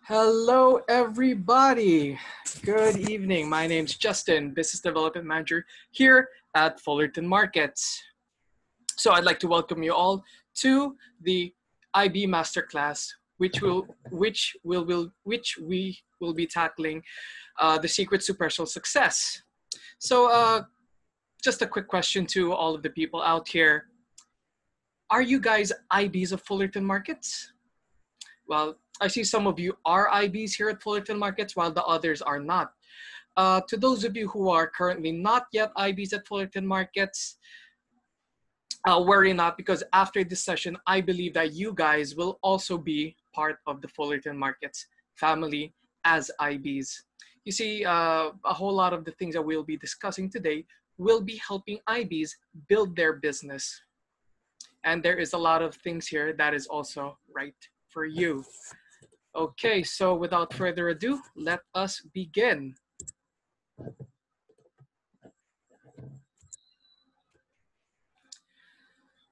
Hello, everybody. Good evening. My name's Justin, Business Development Manager here at Fullerton Markets. So I'd like to welcome you all to the IB Masterclass, which we will be tackling the secrets to personal success. So just a quick question to all of the people out here. Are you guys IBs of Fullerton Markets? Well, I see some of you are IBs here at Fullerton Markets, while the others are not. To those of you who are currently not yet IBs at Fullerton Markets, worry not, because after this session, I believe that you guys will also be part of the Fullerton Markets family as IBs. You see, a whole lot of the things that we'll be discussing today will be helping IBs build their business. And there is a lot of things here that is also right for you. Okay, so without further ado, let us begin.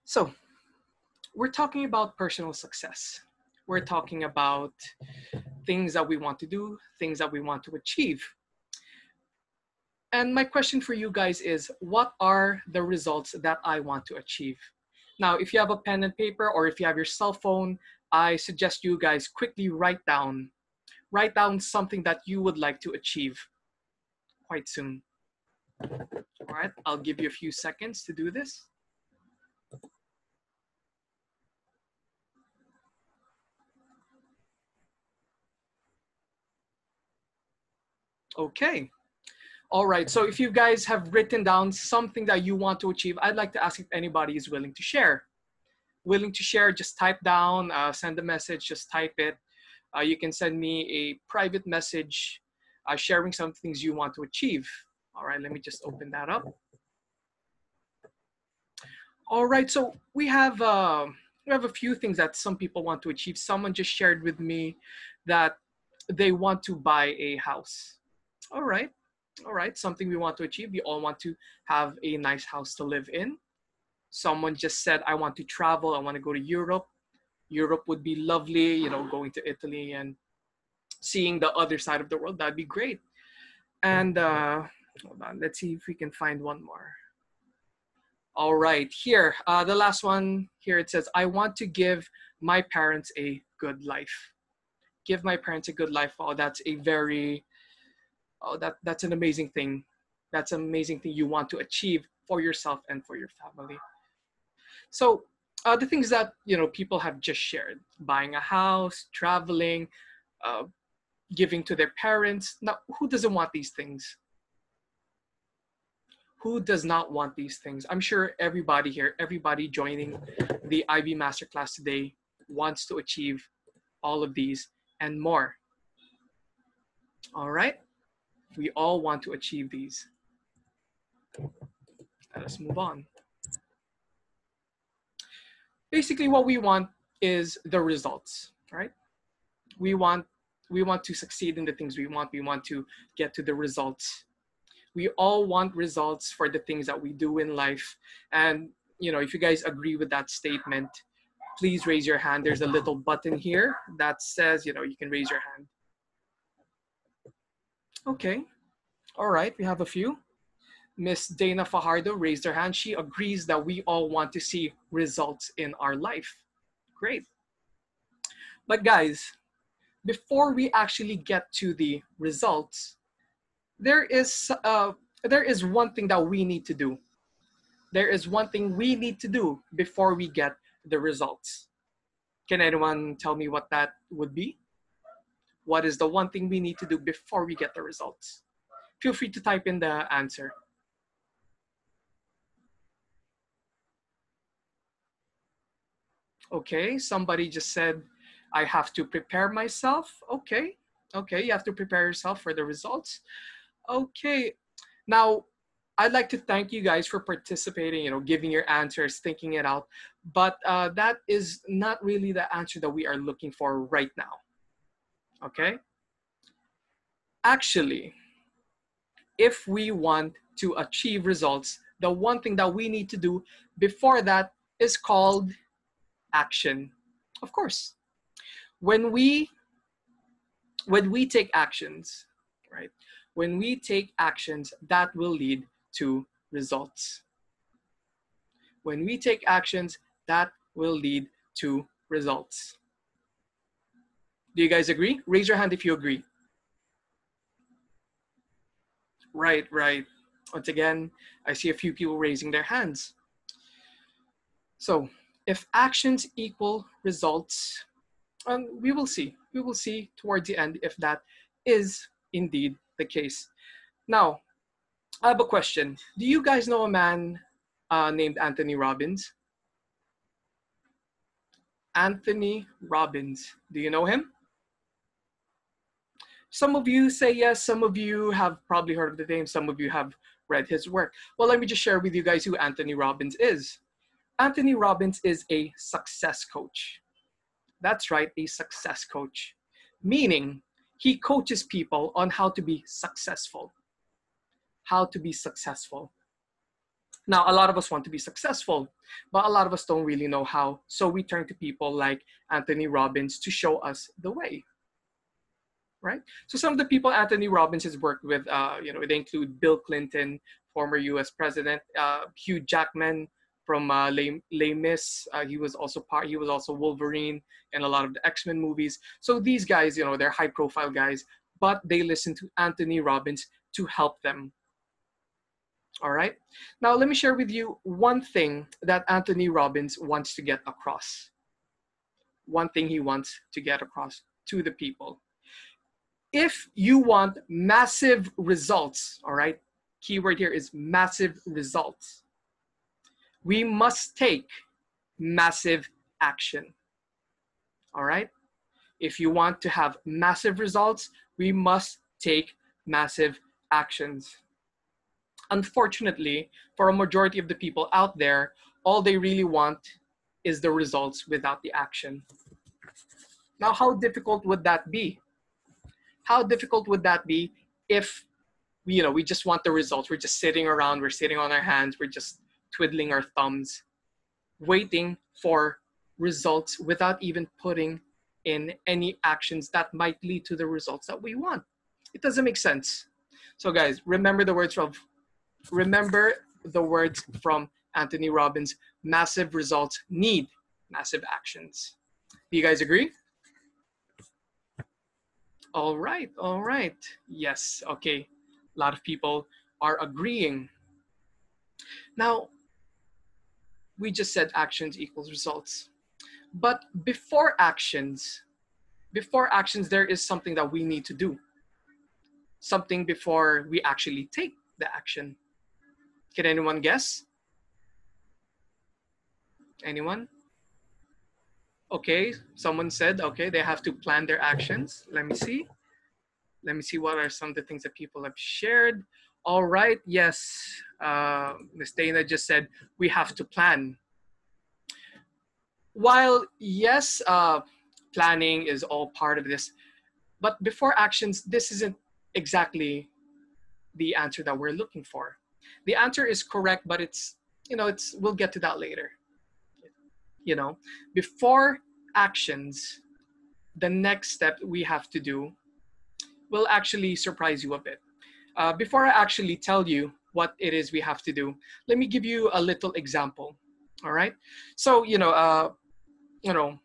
So, we're talking about personal success. We're talking about things that we want to do, things that we want to achieve. And my question for you guys is, what are the results that I want to achieve? Now, if you have a pen and paper, or if you have your cell phone, I suggest you guys quickly write down something that you would like to achieve quite soon. All right, I'll give you a few seconds to do this. Okay. All right, so if you guys have written down something that you want to achieve, I'd like to ask if anybody is willing to share. Willing to share, just type down, send a message, just type it. You can send me a private message sharing some things you want to achieve. All right, let me just open that up. All right, so we have a few things that some people want to achieve. Someone just shared with me that they want to buy a house. All right, something we want to achieve. We all want to have a nice house to live in. Someone just said, I want to travel. I want to go to Europe. Europe would be lovely, you know, going to Italy and seeing the other side of the world. That'd be great. And hold on, let's see if we can find one more. All right, here, the last one here, it says, I want to give my parents a good life. Give my parents a good life. Oh, that's a very, that's an amazing thing. That's an amazing thing you want to achieve for yourself and for your family. So the things that, you know, people have just shared: buying a house, traveling, giving to their parents. Now, who doesn't want these things? Who does not want these things? I'm sure everybody here, everybody joining the IB Masterclass today wants to achieve all of these and more. All right, we all want to achieve these. Let us move on. Basically, what we want is the results, right? We want to succeed in the things we want. We want to get to the results. We all want results for the things that we do in life. And, you know, if you guys agree with that statement, please raise your hand. There's a little button here that says, you know, you can raise your hand. Okay. All right, we have a few. Miss Dana Fajardo raised her hand. She agrees that we all want to see results in our life. Great. But guys, before we actually get to the results, there is one thing that we need to do. There is one thing we need to do before we get the results. Can anyone tell me what that would be? What is the one thing we need to do before we get the results? Feel free to type in the answer. Okay, somebody just said, I have to prepare myself. Okay, you have to prepare yourself for the results. Okay, now I'd like to thank you guys for participating, you know, giving your answers, thinking it out. But that is not really the answer that we are looking for right now. Okay? Actually, if we want to achieve results, the one thing that we need to do before that is called action. Of course. When we when we take actions, right? When we take actions, that will lead to results. When we take actions, that will lead to results. Do you guys agree? Raise your hand if you agree. Right, right. Once again, I see a few people raising their hands. So if actions equal results, we will see. We will see towards the end if that is indeed the case. Now, I have a question. Do you guys know a man named Anthony Robbins? Anthony Robbins. Do you know him? Some of you say yes, some of you have probably heard of the name, some of you have read his work. Well, let me just share with you guys who Anthony Robbins is. Anthony Robbins is a success coach. That's right, a success coach. Meaning, he coaches people on how to be successful. How to be successful. Now, a lot of us want to be successful, but a lot of us don't really know how. So we turn to people like Anthony Robbins to show us the way. Right? So some of the people Anthony Robbins has worked with, they include Bill Clinton, former U.S. President, Hugh Jackman from Les Mis. He was also Wolverine in a lot of the X-Men movies. So these guys, they're high-profile guys, but they listen to Anthony Robbins to help them. All right. Now let me share with you one thing that Anthony Robbins wants to get across. One thing he wants to get across to the people. If you want massive results, all right, keyword here is massive results, we must take massive action, all right? If you want to have massive results, we must take massive actions. Unfortunately, for a majority of the people out there, all they really want is the results without the action. Now, how difficult would that be? How difficult would that be if we just want the results? We're just sitting around, we're sitting on our hands, we're just twiddling our thumbs, waiting for results without even putting in any actions that might lead to the results that we want. It doesn't make sense. So guys, remember the words from Anthony Robbins. Massive results need massive actions. Do you guys agree? All right. Yes, okay. A lot of people are agreeing. Now, we just said actions equals results. But before actions, there is something that we need to do. Something before we actually take the action. Can anyone guess? Anyone? Okay, someone said, okay, they have to plan their actions. Let me see what are some of the things that people have shared. All right, yes, Ms. Dana just said, we have to plan. While yes, planning is all part of this, but before actions, this isn't exactly the answer that we're looking for. The answer is correct, but we'll get to that later. Before actions, the next step we have to do will actually surprise you a bit. Before I actually tell you what it is we have to do, let me give you a little example. All right. So,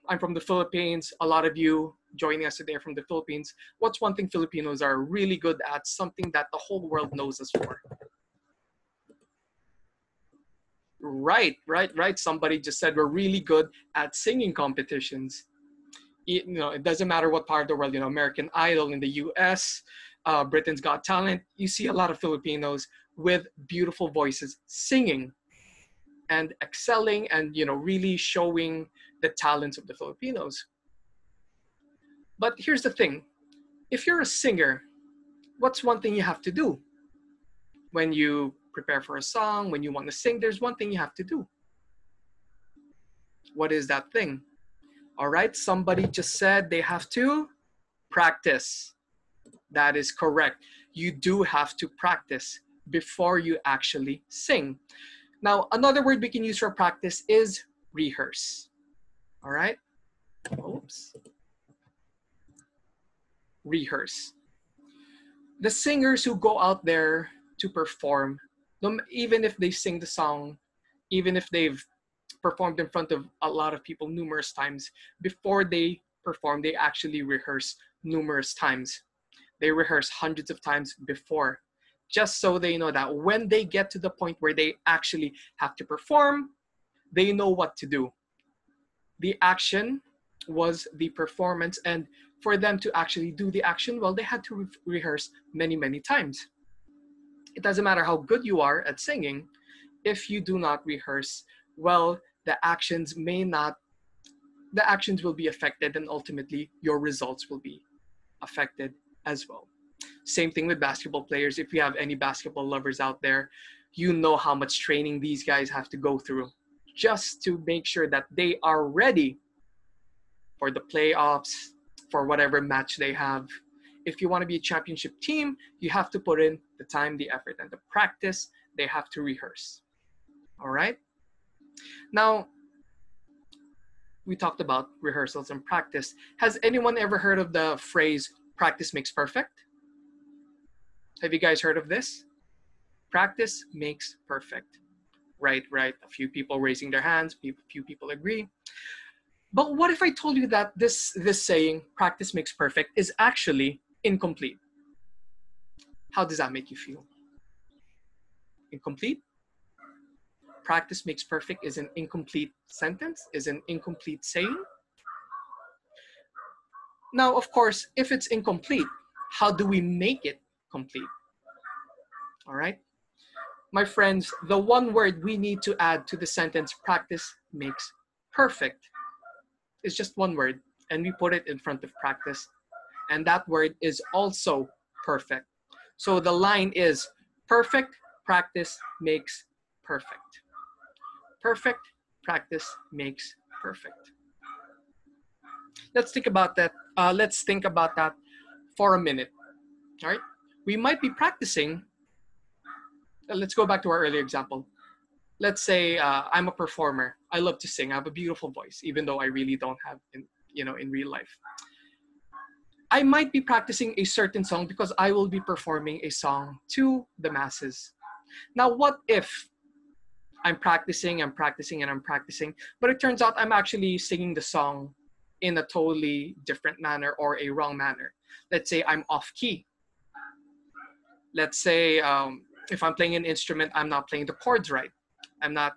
I'm from the Philippines. A lot of you joining us today are from the Philippines. What's one thing Filipinos are really good at? Something that the whole world knows us for. Right. Somebody just said we're really good at singing competitions. It doesn't matter what part of the world, American Idol in the US, Britain's Got Talent, you see a lot of Filipinos with beautiful voices singing and excelling and, really showing the talents of the Filipinos. But here's the thing. If you're a singer, what's one thing you have to do? When you prepare for a song, when you want to sing, there's one thing you have to do. What is that thing? All right, somebody just said they have to practice. That is correct. You do have to practice before you actually sing. Now, another word we can use for practice is rehearse. All right? Oops. rehearse. The singers who go out there to perform, even if they sing the song, even if they've performed in front of a lot of people numerous times, before they perform, they actually rehearse numerous times. They rehearse hundreds of times before, just so they know that when they get to the point where they actually have to perform, they know what to do. The action was the performance, and for them to actually do the action well, they had to rehearse many, many times. It doesn't matter how good you are at singing, if you do not rehearse well, the actions will be affected, and ultimately your results will be affected as well. Same thing with basketball players. If you have any basketball lovers out there, you know how much training these guys have to go through just to make sure that they are ready for the playoffs, for whatever match they have. If you want to be a championship team, you have to put in the time, the effort, and the practice. They have to rehearse. All right? Now, we talked about rehearsals and practice. Has anyone ever heard of the phrase, practice makes perfect? Have you guys heard of this? Practice makes perfect. Right. A few people raising their hands, few people agree. But what if I told you that this saying, practice makes perfect, is actually incomplete? How does that make you feel? Incomplete? Practice makes perfect is an incomplete sentence, is an incomplete saying? Now, of course, if it's incomplete, how do we make it complete? All right? My friends, the one word we need to add to the sentence, practice makes perfect, is just one word, and we put it in front of practice. And that word is also perfect. So the line is, perfect practice makes perfect. Perfect practice makes perfect. Let's think about that. Let's think about that for a minute. All right. We might be practicing. Let's go back to our earlier example. Let's say I'm a performer. I love to sing. I have a beautiful voice, even though I really don't have in real life. I might be practicing a certain song because I will be performing a song to the masses. Now, what if I'm practicing, but it turns out I'm actually singing the song in a totally different manner or a wrong manner? Let's say I'm off key. Let's say if I'm playing an instrument, I'm not playing the chords right. I'm not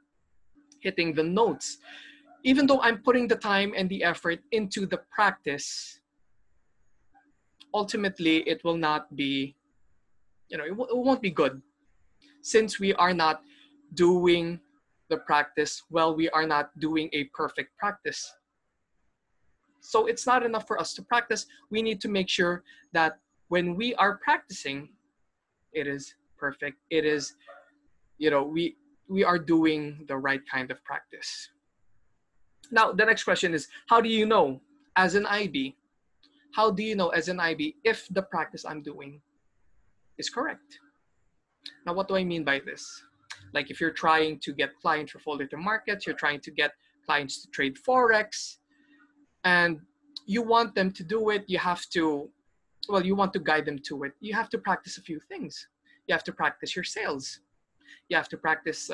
hitting the notes. Even though I'm putting the time and the effort into the practice, ultimately it will not be, it won't be good. Since we are not doing the practice well, we are not doing a perfect practice. So it's not enough for us to practice. We need to make sure that when we are practicing, it is perfect. It is, we are doing the right kind of practice. Now, the next question is, how do you know as an IB? How do you know as an IB if the practice I'm doing is correct? Now, what do I mean by this? Like if you're trying to get clients for Fullerton markets, you're trying to get clients to trade Forex, and you want them to do it, you want to guide them to it. You have to practice a few things. You have to practice your sales. You have to practice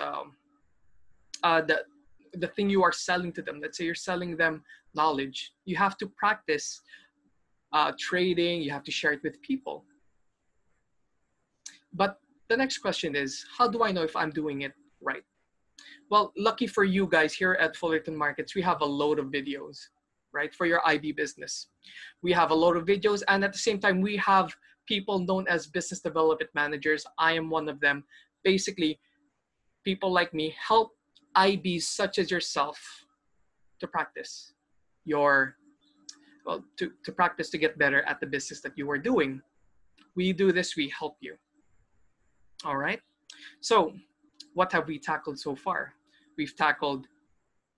the thing you are selling to them. Let's say you're selling them knowledge. You have to practice trading. You have to share it with people. But the next question is, how do I know if I'm doing it right? Well, lucky for you guys, here at Fullerton Markets, we have a load of videos, right, for your IB business. We have a load of videos, and at the same time, we have people known as business development managers. I am one of them. Basically, people like me help IBs such as yourself to practice to practice to get better at the business that you are doing. We do this, we help you. All right. So what have we tackled so far? We've tackled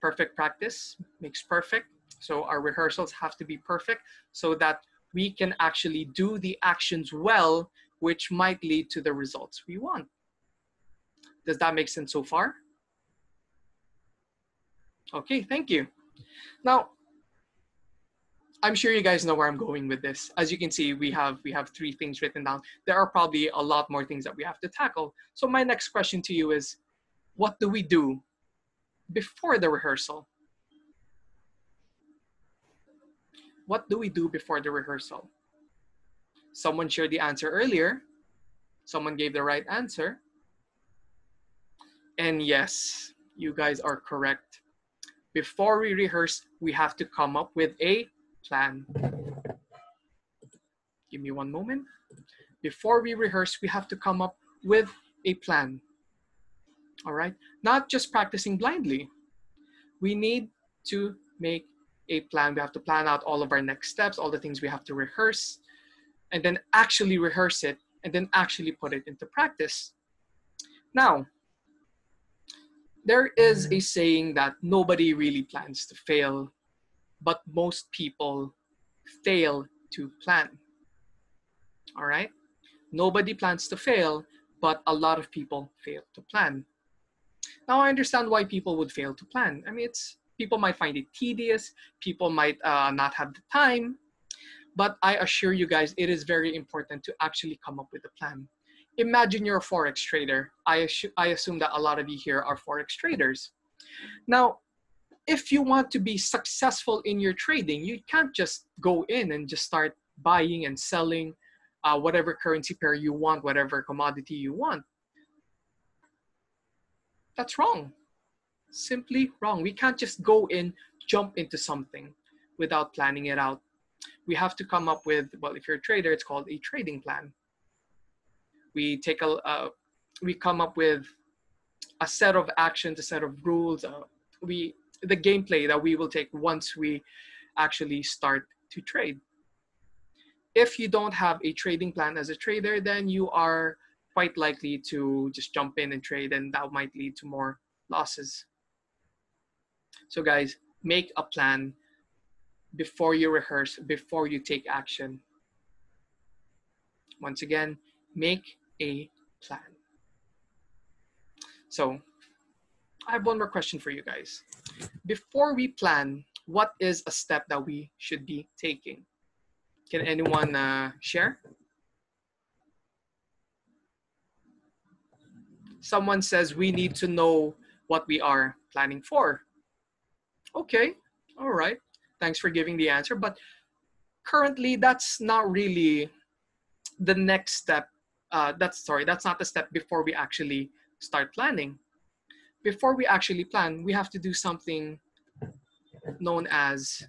perfect practice makes perfect. So our rehearsals have to be perfect so that we can actually do the actions well, which might lead to the results we want. Does that make sense so far? Okay, thank you. Now, I'm sure you guys know where I'm going with this. As you can see, we have three things written down. There are probably a lot more things that we have to tackle. So my next question to you is, what do we do before the rehearsal? What do we do before the rehearsal? Someone shared the answer earlier. Someone gave the right answer. And yes, you guys are correct. Before we rehearse, we have to come up with a plan. Give me one moment. Before we rehearse, we have to come up with a plan. All right? Not just practicing blindly. We need to make a plan. We have to plan out all of our next steps, all the things we have to rehearse, and then actually rehearse it, and then actually put it into practice. Now, there is a saying that nobody really plans to fail, but most people fail to plan. All right? Nobody plans to fail, but a lot of people fail to plan. Now, I understand why people would fail to plan. I mean, people might find it tedious, people might not have the time, but I assure you guys, it is very important to actually come up with a plan. Imagine you're a Forex trader. I assume that a lot of you here are Forex traders. Now, if you want to be successful in your trading, you can't just go in and just start buying and selling whatever currency pair you want, whatever commodity you want. That's wrong. Simply wrong. We can't just go in, jump into something without planning it out. We have to come up with, well, if you're a trader, it's called a trading plan. We come up with a set of actions, a set of rules, the gameplay that we will take once we actually start to trade. If you don't have a trading plan as a trader, then you are quite likely to just jump in and trade, and that might lead to more losses. So guys, make a plan before you rehearse, before you take action. Once again, make a plan. So I have one more question for you guys. Before we plan, what is a step that we should be taking? Can anyone share? Someone says we need to know what we are planning for. Okay, all right. Thanks for giving the answer. But currently, that's not really the next step. That's not the step before we actually start planning. Before we actually plan, we have to do something known as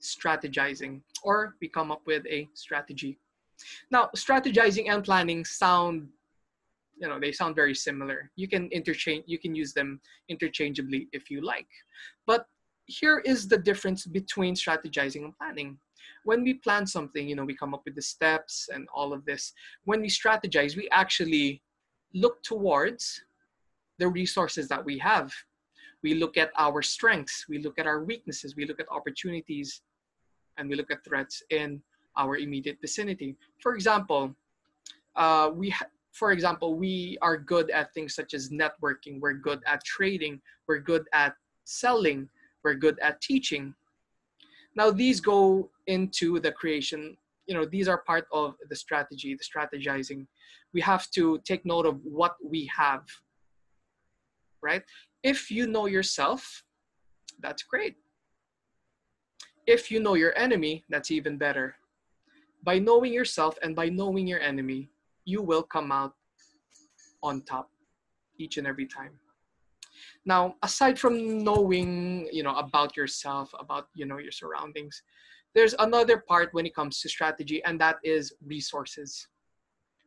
strategizing, or we come up with a strategy. Now, strategizing and planning sound, they sound very similar. You can use them interchangeably if you like. But here is the difference between strategizing and planning. When we plan something, we come up with the steps and all of this. When we strategize, we actually look towards the resources that we have. We look at our strengths, we look at our weaknesses, we look at opportunities, and we look at threats in our immediate vicinity. For example, we are good at things such as networking, we're good at trading, we're good at selling, we're good at teaching. Now, these go into the creation, these are part of the strategy, the strategizing. We have to take note of what we have, right? If you know yourself, that's great. If you know your enemy, that's even better. By knowing yourself and by knowing your enemy, you will come out on top each and every time. Now, aside from knowing, about yourself, about, your surroundings, there's another part when it comes to strategy, and that is resources.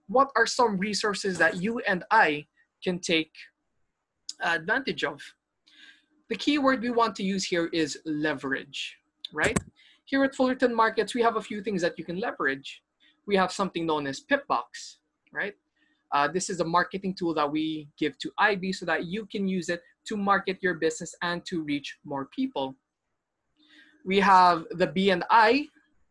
What are some resources that you and I can take advantage of? The key word we want to use here is leverage, right? Here at Fullerton Markets, we have a few things that you can leverage. We have something known as Pip Box, right? This is a marketing tool that we give to IB so that you can use it to market your business and to reach more people. We have the B&I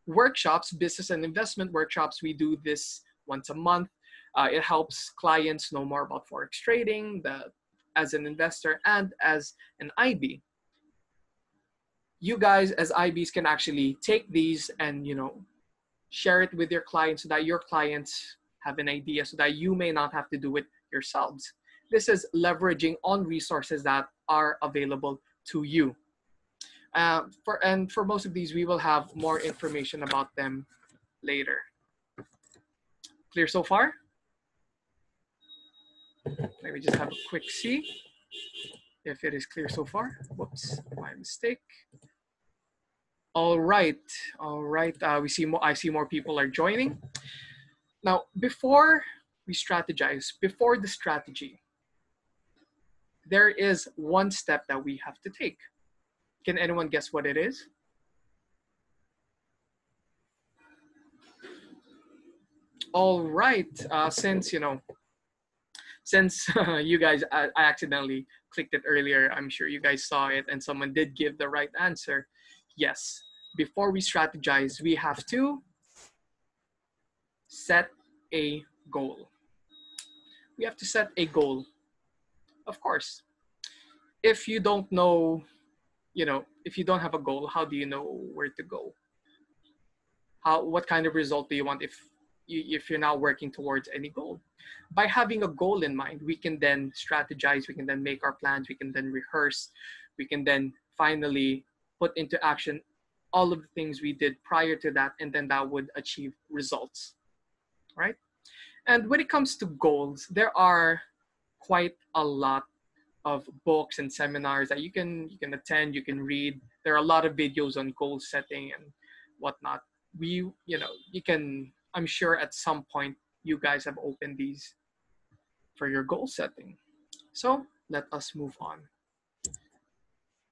workshops, business and investment workshops. We do this once a month. It helps clients know more about Forex trading, as an investor and as an IB. you guys as IBs can actually take these and, you know, share it with your clients so that your clients have an idea so that you may not have to do it yourselves. This is leveraging on resources that are available to you. For most of these, we will have more information about them later. Clear so far? Let me just have a quick see if it is clear so far. Whoops, my mistake. All right, all right. I see more people are joining. Now, before we strategize, before the strategy, there is one step that we have to take. Can anyone guess what it is? All right. Since you guys, I accidentally clicked it earlier. I'm sure you guys saw it, and someone did give the right answer. Yes. Before we strategize, we have to set a goal. We have to set a goal. Of course, if you don't know, if you don't have a goal, how do you know where to go? What kind of result do you want if you're now working towards any goal? By having a goal in mind, we can then strategize, we can then make our plans, we can then rehearse, we can then finally put into action all of the things we did prior to that, and then that would achieve results, right? And when it comes to goals, there are quite a lot of books and seminars that you can attend, you can read. There are a lot of videos on goal setting and whatnot. You can, I'm sure at some point you guys have opened these for your goal setting. So let us move on.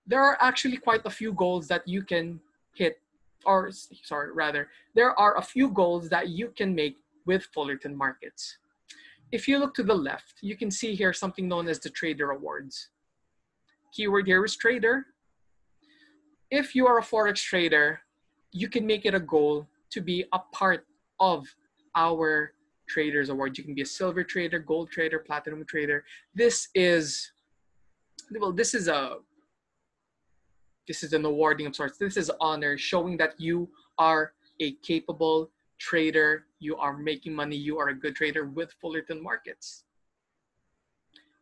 There are actually quite a few goals that you can hit, or sorry, rather, there are a few goals that you can make with Fullerton Markets. If you look to the left, you can see here something known as the Trader Awards. Keyword here is trader. If you are a Forex trader, you can make it a goal to be a part of our Traders Award. You can be a silver trader, gold trader, platinum trader. This is an awarding of sorts. This is honor, showing that you are a capable trader, you are making money, you are a good trader with Fullerton Markets.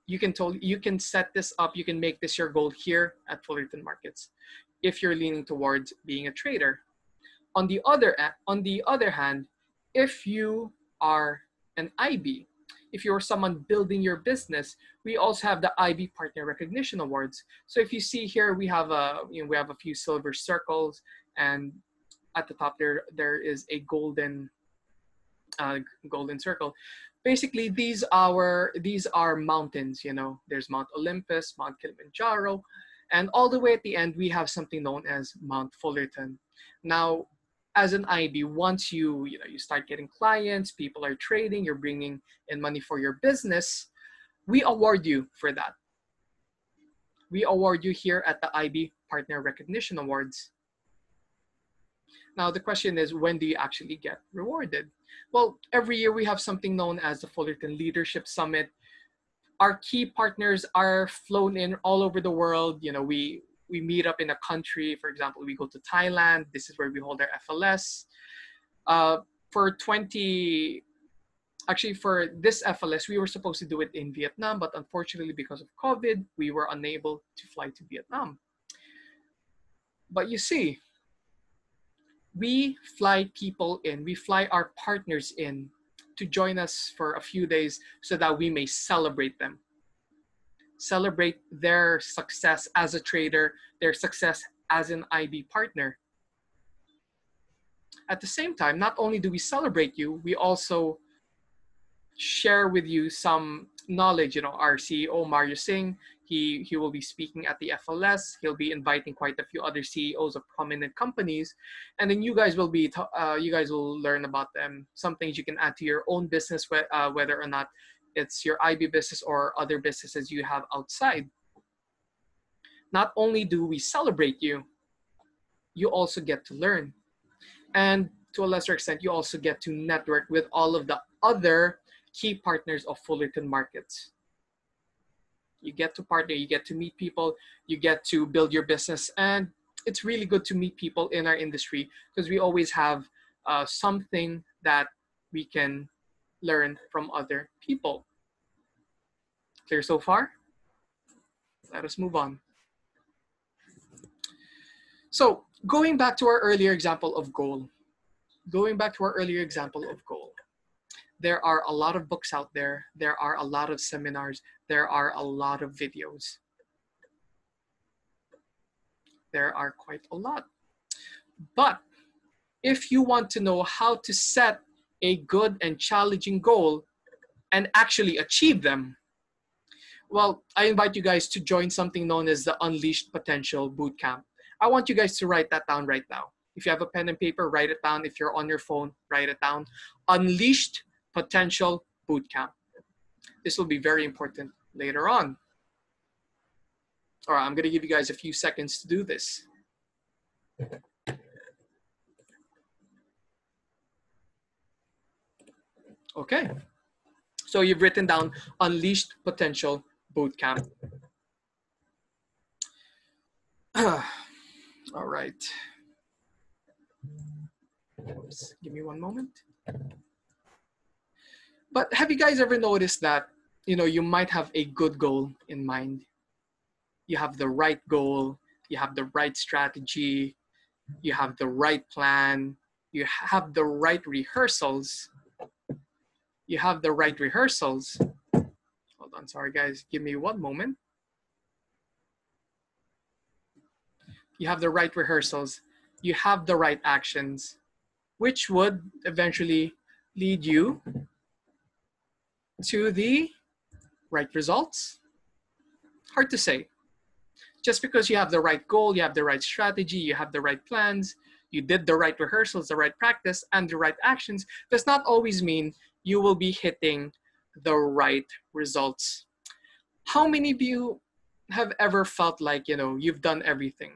You can set this up, you can make this your goal here at Fullerton Markets if you're leaning towards being a trader. On the other hand, if you are an IB, if you're someone building your business, we also have the IB Partner Recognition Awards. So if you see here, we have a few silver circles, and at the top there is a golden circle. Basically, these are mountains. There's Mount Olympus, Mount Kilimanjaro, and all the way at the end we have something known as Mount Fullerton. Now, as an IB, once you start getting clients, people are trading, you're bringing in money for your business, we award you for that. We award you here at the IB Partner Recognition Awards. Now, the question is, when do you actually get rewarded? Well, every year we have something known as the Fullerton Leadership Summit. Our key partners are flown in all over the world. We meet up in a country. For example, we go to Thailand. This is where we hold our FLS. For this FLS, we were supposed to do it in Vietnam, but unfortunately because of COVID, we were unable to fly to Vietnam. But you see, we fly people in, we fly our partners in to join us for a few days so that we may celebrate them. Celebrate their success as a trader, their success as an IB partner. At the same time, not only do we celebrate you, we also share with you some knowledge. Our CEO, Mario Singh, he will be speaking at the FLS. He'll be inviting quite a few other CEOs of prominent companies, and then you guys will learn about them. Some things you can add to your own business, whether or not it's your IB business or other businesses you have outside. Not only do we celebrate you, you also get to learn, and to a lesser extent, you also get to network with all of the other key partners of Fullerton Markets. You get to partner, you get to meet people, you get to build your business, and it's really good to meet people in our industry because we always have something that we can learn from other people. Clear so far? Let us move on. So going back to our earlier example of goal, there are a lot of books out there. There are a lot of seminars. There are a lot of videos. There are quite a lot. But if you want to know how to set a good and challenging goal and actually achieve them, well, I invite you guys to join something known as the Unleashed Potential Bootcamp. I want you guys to write that down right now. If you have a pen and paper, write it down. If you're on your phone, write it down. Unleashed Potential Bootcamp. This will be very important later on. All right, I'm going to give you guys a few seconds to do this. Okay. So you've written down Unleashed Potential Bootcamp. All right. Oops, give me one moment. But have you guys ever noticed that, you might have a good goal in mind? You have the right goal, you have the right strategy, you have the right plan, you have the right rehearsals. Hold on, sorry guys, give me one moment. You have the right rehearsals, you have the right actions, which would eventually lead you to the right results. Hard to say. Just because you have the right goal, you have the right strategy, you have the right plans, you did the right rehearsals, the right practice, and the right actions, does not always mean you will be hitting the right results. How many of you have ever felt like, you've done everything?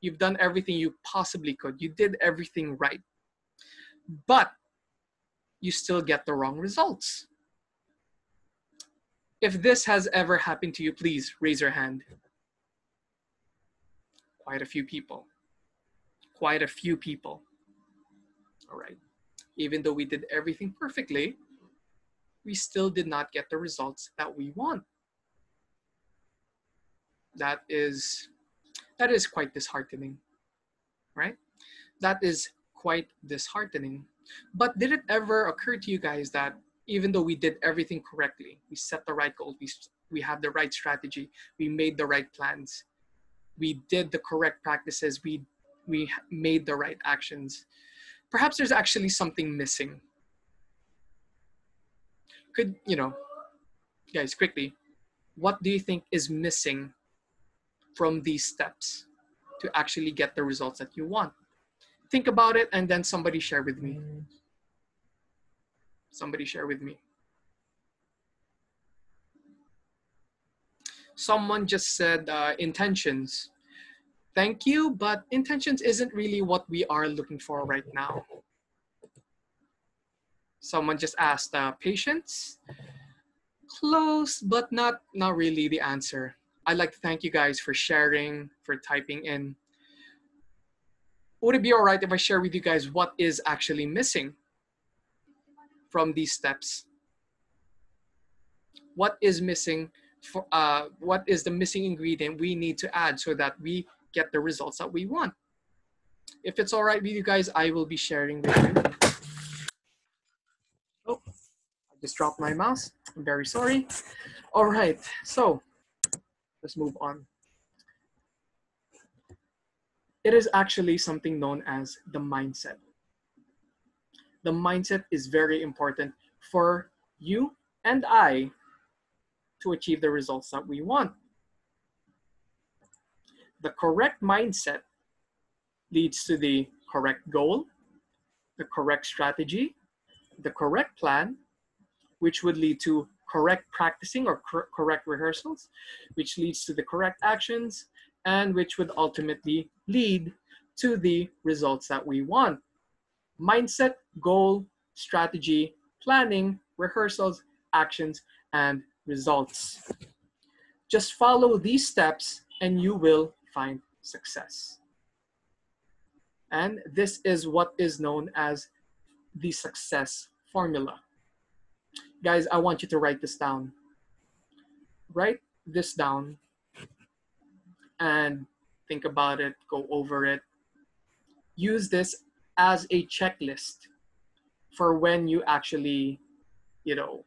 You've done everything you possibly could. You did everything right. But you still get the wrong results. If this has ever happened to you, please raise your hand. Quite a few people. All right. Even though we did everything perfectly, we still did not get the results that we want. That is quite disheartening, right? That is quite disheartening. But did it ever occur to you guys that even though we did everything correctly, we set the right goal, we have the right strategy, we made the right plans, we did the correct practices, we made the right actions, perhaps there's actually something missing? Guys, quickly, what do you think is missing from these steps to actually get the results that you want? Think about it and then somebody share with me. Someone just said intentions. Thank you, but intentions isn't really what we are looking for right now. Someone just asked patience. Close, but not really the answer. I'd like to thank you guys for sharing, for typing in. Would it be all right if I share with you guys what is actually missing from these steps? What is missing? What is the missing ingredient we need to add so that we get the results that we want? If it's all right with you guys, I will be sharing with you. Oh, I just dropped my mouse. I'm very sorry. All right, so let's move on. It is actually something known as the mindset. The mindset is very important for you and I to achieve the results that we want. The correct mindset leads to the correct goal, the correct strategy, the correct plan, which would lead to correct practicing or correct rehearsals, which leads to the correct actions, and which would ultimately lead to the results that we want. Mindset, goal, strategy, planning, rehearsals, actions, and results. Just follow these steps and you will find success. And this is what is known as the success formula. Guys, I want you to write this down. Write this down and think about it, go over it. Use this as a checklist for when you actually, you know,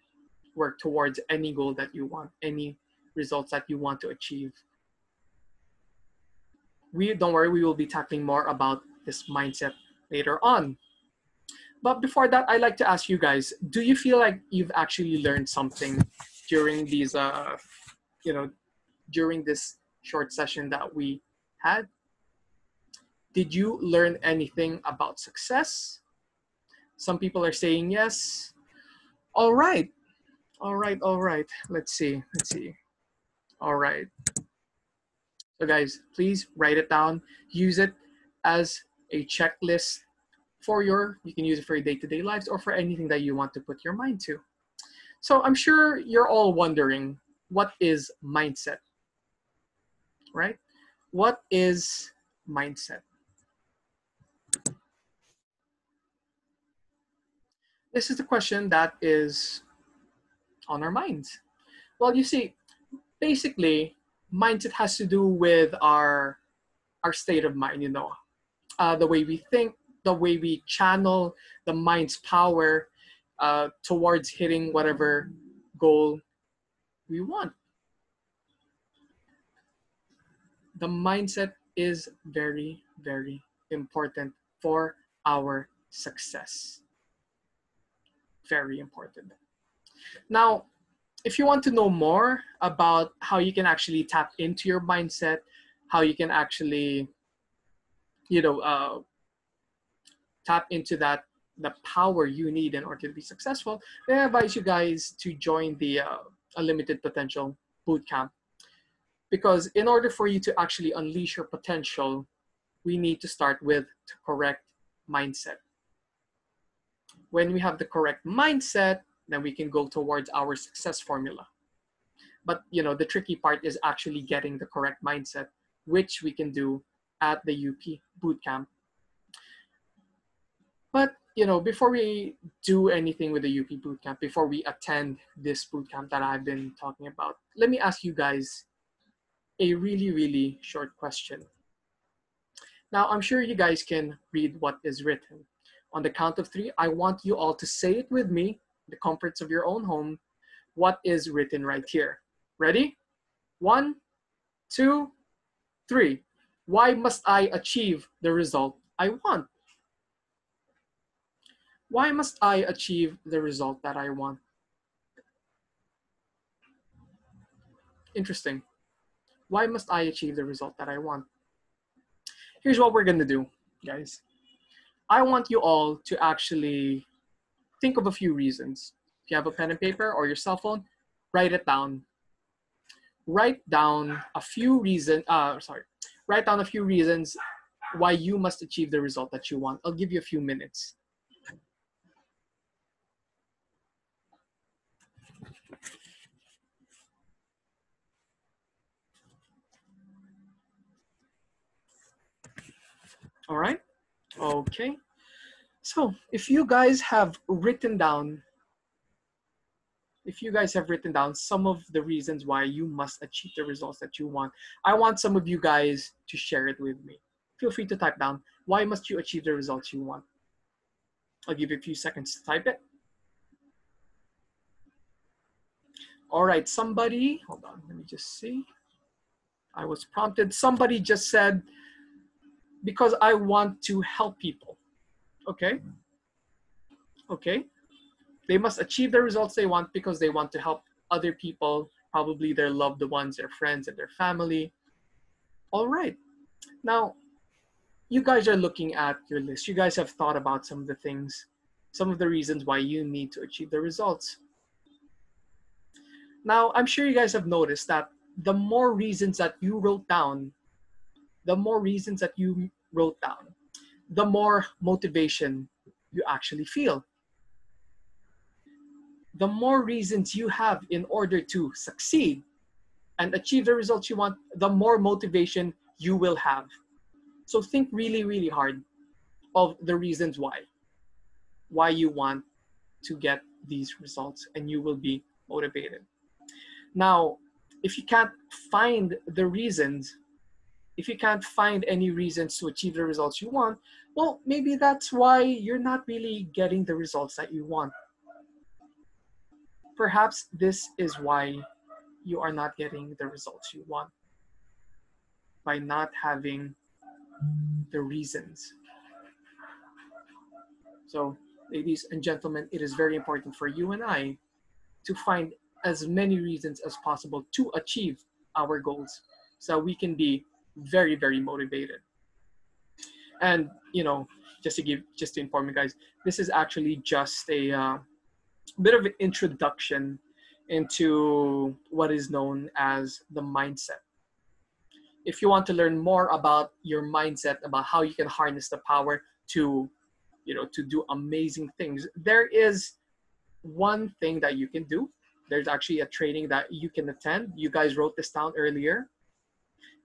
work towards any goal that you want, any results that you want to achieve. Don't worry, we will be tackling more about this mindset later on. But before that, I'd like to ask you guys, do you feel like you've actually learned something during these, during this short session that we had? Did you learn anything about success? Some people are saying yes. All right. All right. All right. Let's see. All right. So guys, please write it down. Use it as a checklist you can use it for your day-to-day lives or for anything that you want to put your mind to. So I'm sure you're all wondering, what is mindset, right? What is mindset? This is the question that is on our minds. Well, you see, basically, mindset has to do with our state of mind, the way we think, the way we channel the mind's power towards hitting whatever goal we want. The mindset is very, very important for our success. Very important. Now, if you want to know more about how you can actually tap into your mindset, how you can actually, tap into the power you need in order to be successful, then I advise you guys to join the Unlimited Potential Bootcamp. Because in order for you to actually unleash your potential, we need to start with the correct mindset. When we have the correct mindset, then we can go towards our success formula. But the tricky part is actually getting the correct mindset, which we can do at the UP Bootcamp. But before we do anything with the UP Bootcamp, before we attend this bootcamp that I've been talking about, let me ask you guys a really, really short question. Now, I'm sure you guys can read what is written. On the count of 3, I want you all to say it with me, the comforts of your own home, what is written right here. Ready? 1, 2, 3. Why must I achieve the result I want? Why must I achieve the result that I want? Interesting. Why must I achieve the result that I want? Here's what we're gonna do, guys. I want you all to actually think of a few reasons. If you have a pen and paper or your cell phone, write it down. Write down a few reasons. Write down a few reasons why you must achieve the result that you want. I'll give you a few minutes. All right. Okay. So if you guys have written down some of the reasons why you must achieve the results that you want, I want some of you guys to share it with me. Feel free to type down, why must you achieve the results you want? I'll give you a few seconds to type it. All right, somebody, hold on, let me just see. I was prompted. Somebody just said, because I want to help people. Okay. Okay. They must achieve the results they want because they want to help other people, probably their loved ones, their friends, and their family. All right. Now, you guys are looking at your list. You guys have thought about some of the things, some of the reasons why you need to achieve the results. Now, I'm sure you guys have noticed that the more reasons that you wrote down, the more motivation you actually feel. The more reasons you have in order to succeed and achieve the results you want, the more motivation you will have. So think really, really hard. of the reasons why you want to get these results, and you will be motivated. Now, if you can't find the reasons, if you can't find any reasons to achieve the results you want, well, maybe that's why you're not really getting the results that you want. Perhaps this is why you are not getting the results you want, by not having the reasons. So, ladies and gentlemen, it is very important for you and I to find as many reasons as possible to achieve our goals, so we can be very, very motivated. And just to inform you guys, this is actually just a bit of an introduction into what is known as the mindset. If you want to learn more about your mindset, about how you can harness the power to do amazing things, there is one thing that you can do. There's actually a training that you can attend. You guys wrote this down earlier,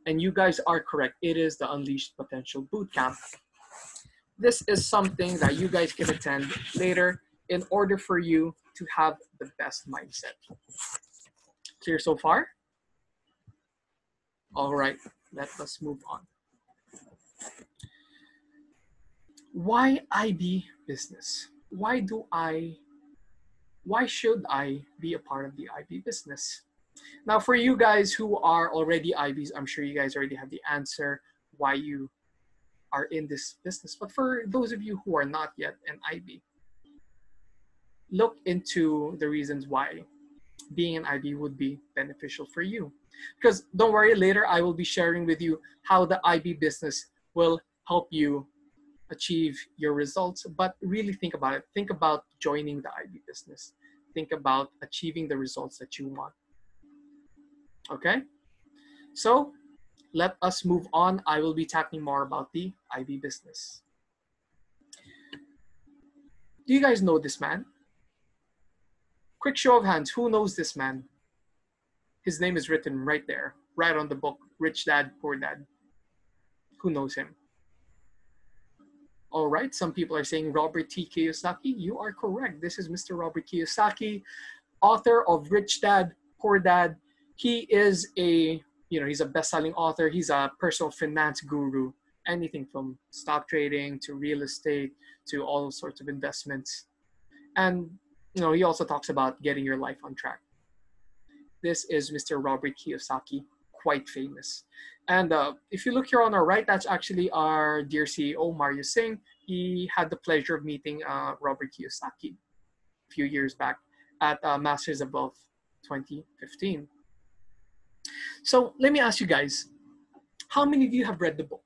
and you guys are correct. It is the Unleashed Potential Bootcamp. This is something that you guys can attend later in order for you to have the best mindset. Clear so far? All right, let us move on. Why IB business? Why should I be a part of the IB business? Now, for you guys who are already IBs, I'm sure you guys already have the answer why you are in this business. But for those of you who are not yet an IB, look into the reasons why being an IB would be beneficial for you. Because don't worry, later I will be sharing with you how the IB business will help you achieve your results. But really think about it. Think about joining the IB business. Think about achieving the results that you want. Okay? So let us move on. I will be talking more about the IB business. Do you guys know this man? Quick show of hands, who knows this man? His name is written right there, right on the book, Rich Dad, Poor Dad. Who knows him? All right, some people are saying Robert T. Kiyosaki. You are correct. This is Mr. Robert Kiyosaki, author of Rich Dad, Poor Dad. He is he's a best-selling author. He's a personal finance guru. Anything from stock trading to real estate to all sorts of investments. And he also talks about getting your life on track. This is Mr. Robert Kiyosaki, quite famous. And if you look here on our right, that's actually our dear CEO, Mario Singh. He had the pleasure of meeting Robert Kiyosaki a few years back at Masters of Wealth 2015. So let me ask you guys, how many of you have read the book?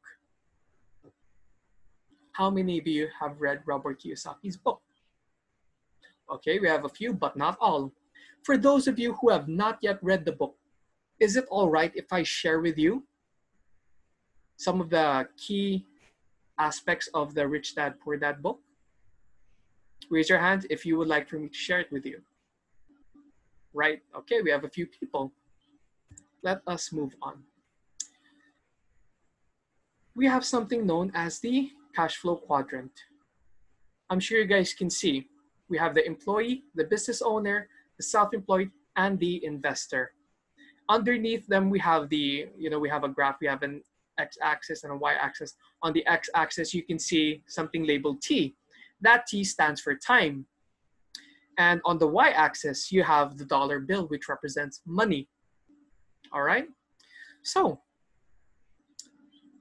How many of you have read Robert Kiyosaki's book? Okay, we have a few, but not all. For those of you who have not yet read the book, is it all right if I share with you some of the key aspects of the Rich Dad, Poor Dad book? Raise your hand if you would like for me to share it with you. Right, okay, we have a few people. Let us move on. We have something known as the cash flow quadrant. I'm sure you guys can see. We have the employee, the business owner, the self-employed, and the investor. Underneath them, we have we have a graph. We have an x-axis and a y-axis. On the x-axis, you can see something labeled T. That T stands for time. And on the y-axis, you have the dollar bill, which represents money. All right? So,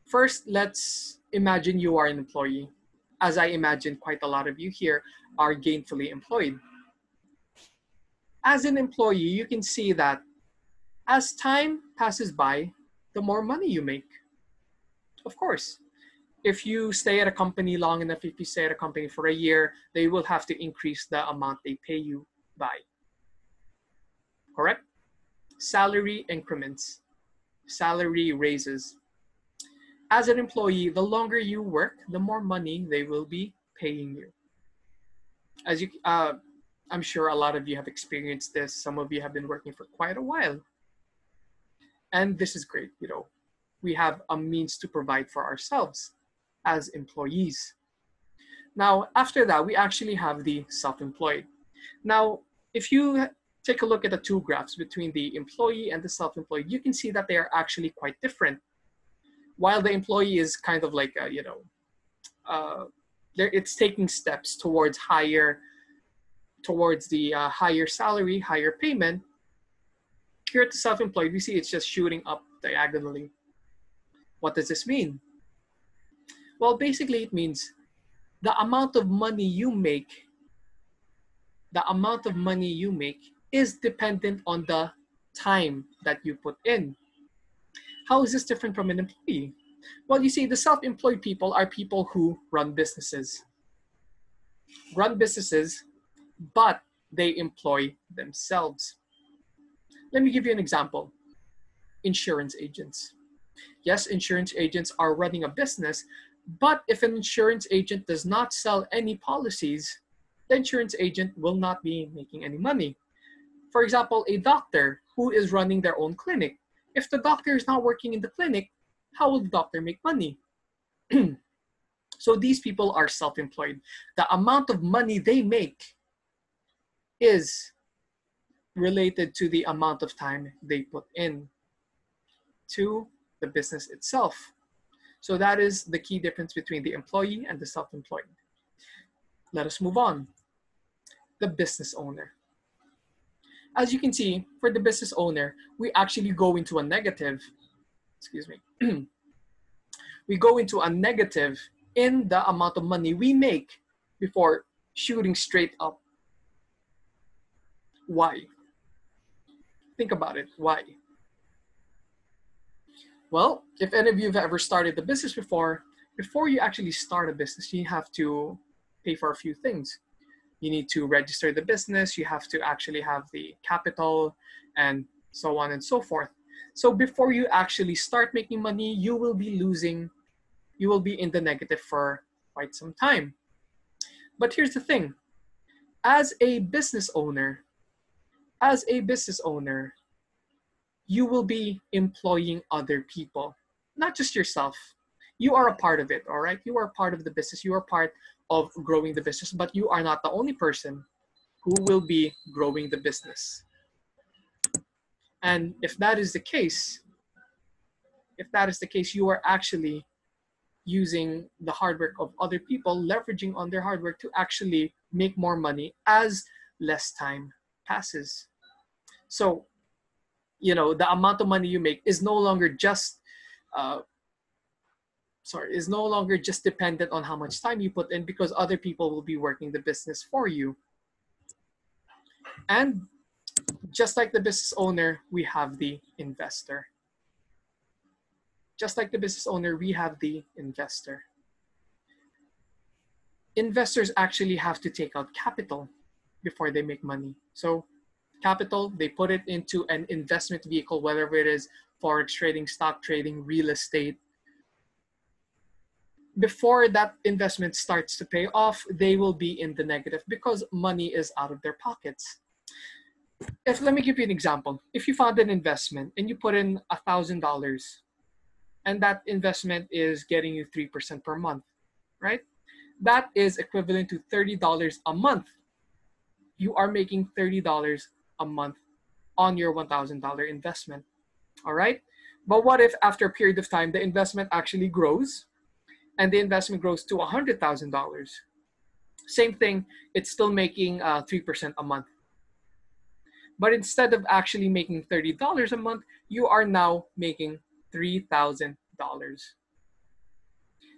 first, let's imagine you are an employee. As I imagine quite a lot of you here are gainfully employed. As an employee, you can see that as time passes by, the more money you make. Of course, if you stay at a company long enough, if you stay at a company for a year, they will have to increase the amount they pay you by. Correct? Salary increments, salary raises. As an employee, the longer you work, the more money they will be paying you. As I'm sure a lot of you have experienced this. Some of you have been working for quite a while. And this is great. We have a means to provide for ourselves as employees. Now, after that, we actually have the self-employed. Now, if you take a look at the two graphs between the employee and the self-employed, you can see that they are actually quite different. While the employee is kind of like, it's taking steps towards the higher salary, higher payment. Here at the self-employed, we see it's just shooting up diagonally. What does this mean? Well, basically it means the amount of money you make is dependent on the time that you put in. How is this different from an employee? Well, you see, the self-employed people are people who run businesses, but they employ themselves. Let me give you an example. Insurance agents. Yes, insurance agents are running a business, but if an insurance agent does not sell any policies, the insurance agent will not be making any money. For example, a doctor who is running their own clinic. If the doctor is not working in the clinic, how will the doctor make money? So these people are self-employed. The amount of money they make is related to the amount of time they put in to the business itself. So that is the key difference between the employee and the self-employed. Let us move on. The business owner. As you can see, for the business owner, we actually go into a negative, we go into a negative in the amount of money we make before shooting straight up. Why? Think about it. Why? Well, if any of you have ever started a business before you actually start a business, you have to pay for a few things. You need to register the business, you have to actually have the capital, and so on and so forth. So before you actually start making money, you will be in the negative for quite some time. But here's the thing. As a business owner, you will be employing other people, not just yourself. You are a part of it, all right? You are part of the business. You are part of growing the business, but you are not the only person who will be growing the business. And if that is the case, you are actually using the hard work of other people, leveraging on their hard work to actually make more money as less time passes. So, the amount of money you make is no longer just dependent on how much time you put in, because other people will be working the business for you. And just like the business owner, we have the investor. Investors actually have to take out capital before they make money. So capital, they put it into an investment vehicle, whether it is forex trading, stock trading, real estate. Before that investment starts to pay off, they will be in the negative because money is out of their pockets. Let me give you an example. If you found an investment and you put in $1,000 and that investment is getting you 3% per month, right? That is equivalent to $30 a month. You are making $30 a month on your $1,000 investment, all right? But what if after a period of time, the investment actually grows and the investment grows to $100,000? Same thing, it's still making 3% a month. But instead of actually making $30 a month, you are now making $3,000.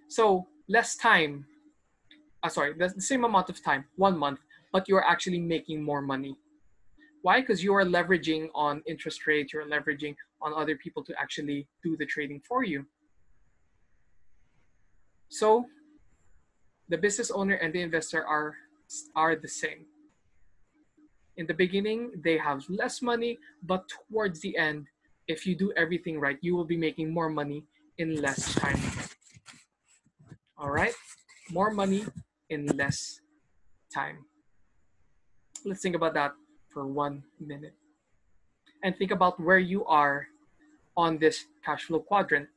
So less time, the same amount of time, 1 month, but you're actually making more money. Why? Because you are leveraging on interest rates, you're leveraging on other people to actually do the trading for you. So the business owner and the investor are the same. In the beginning, they have less money, but towards the end, if you do everything right, you will be making more money in less time. All right? More money in less time. Let's think about that for 1 minute. And think about where you are on this cash flow quadrant.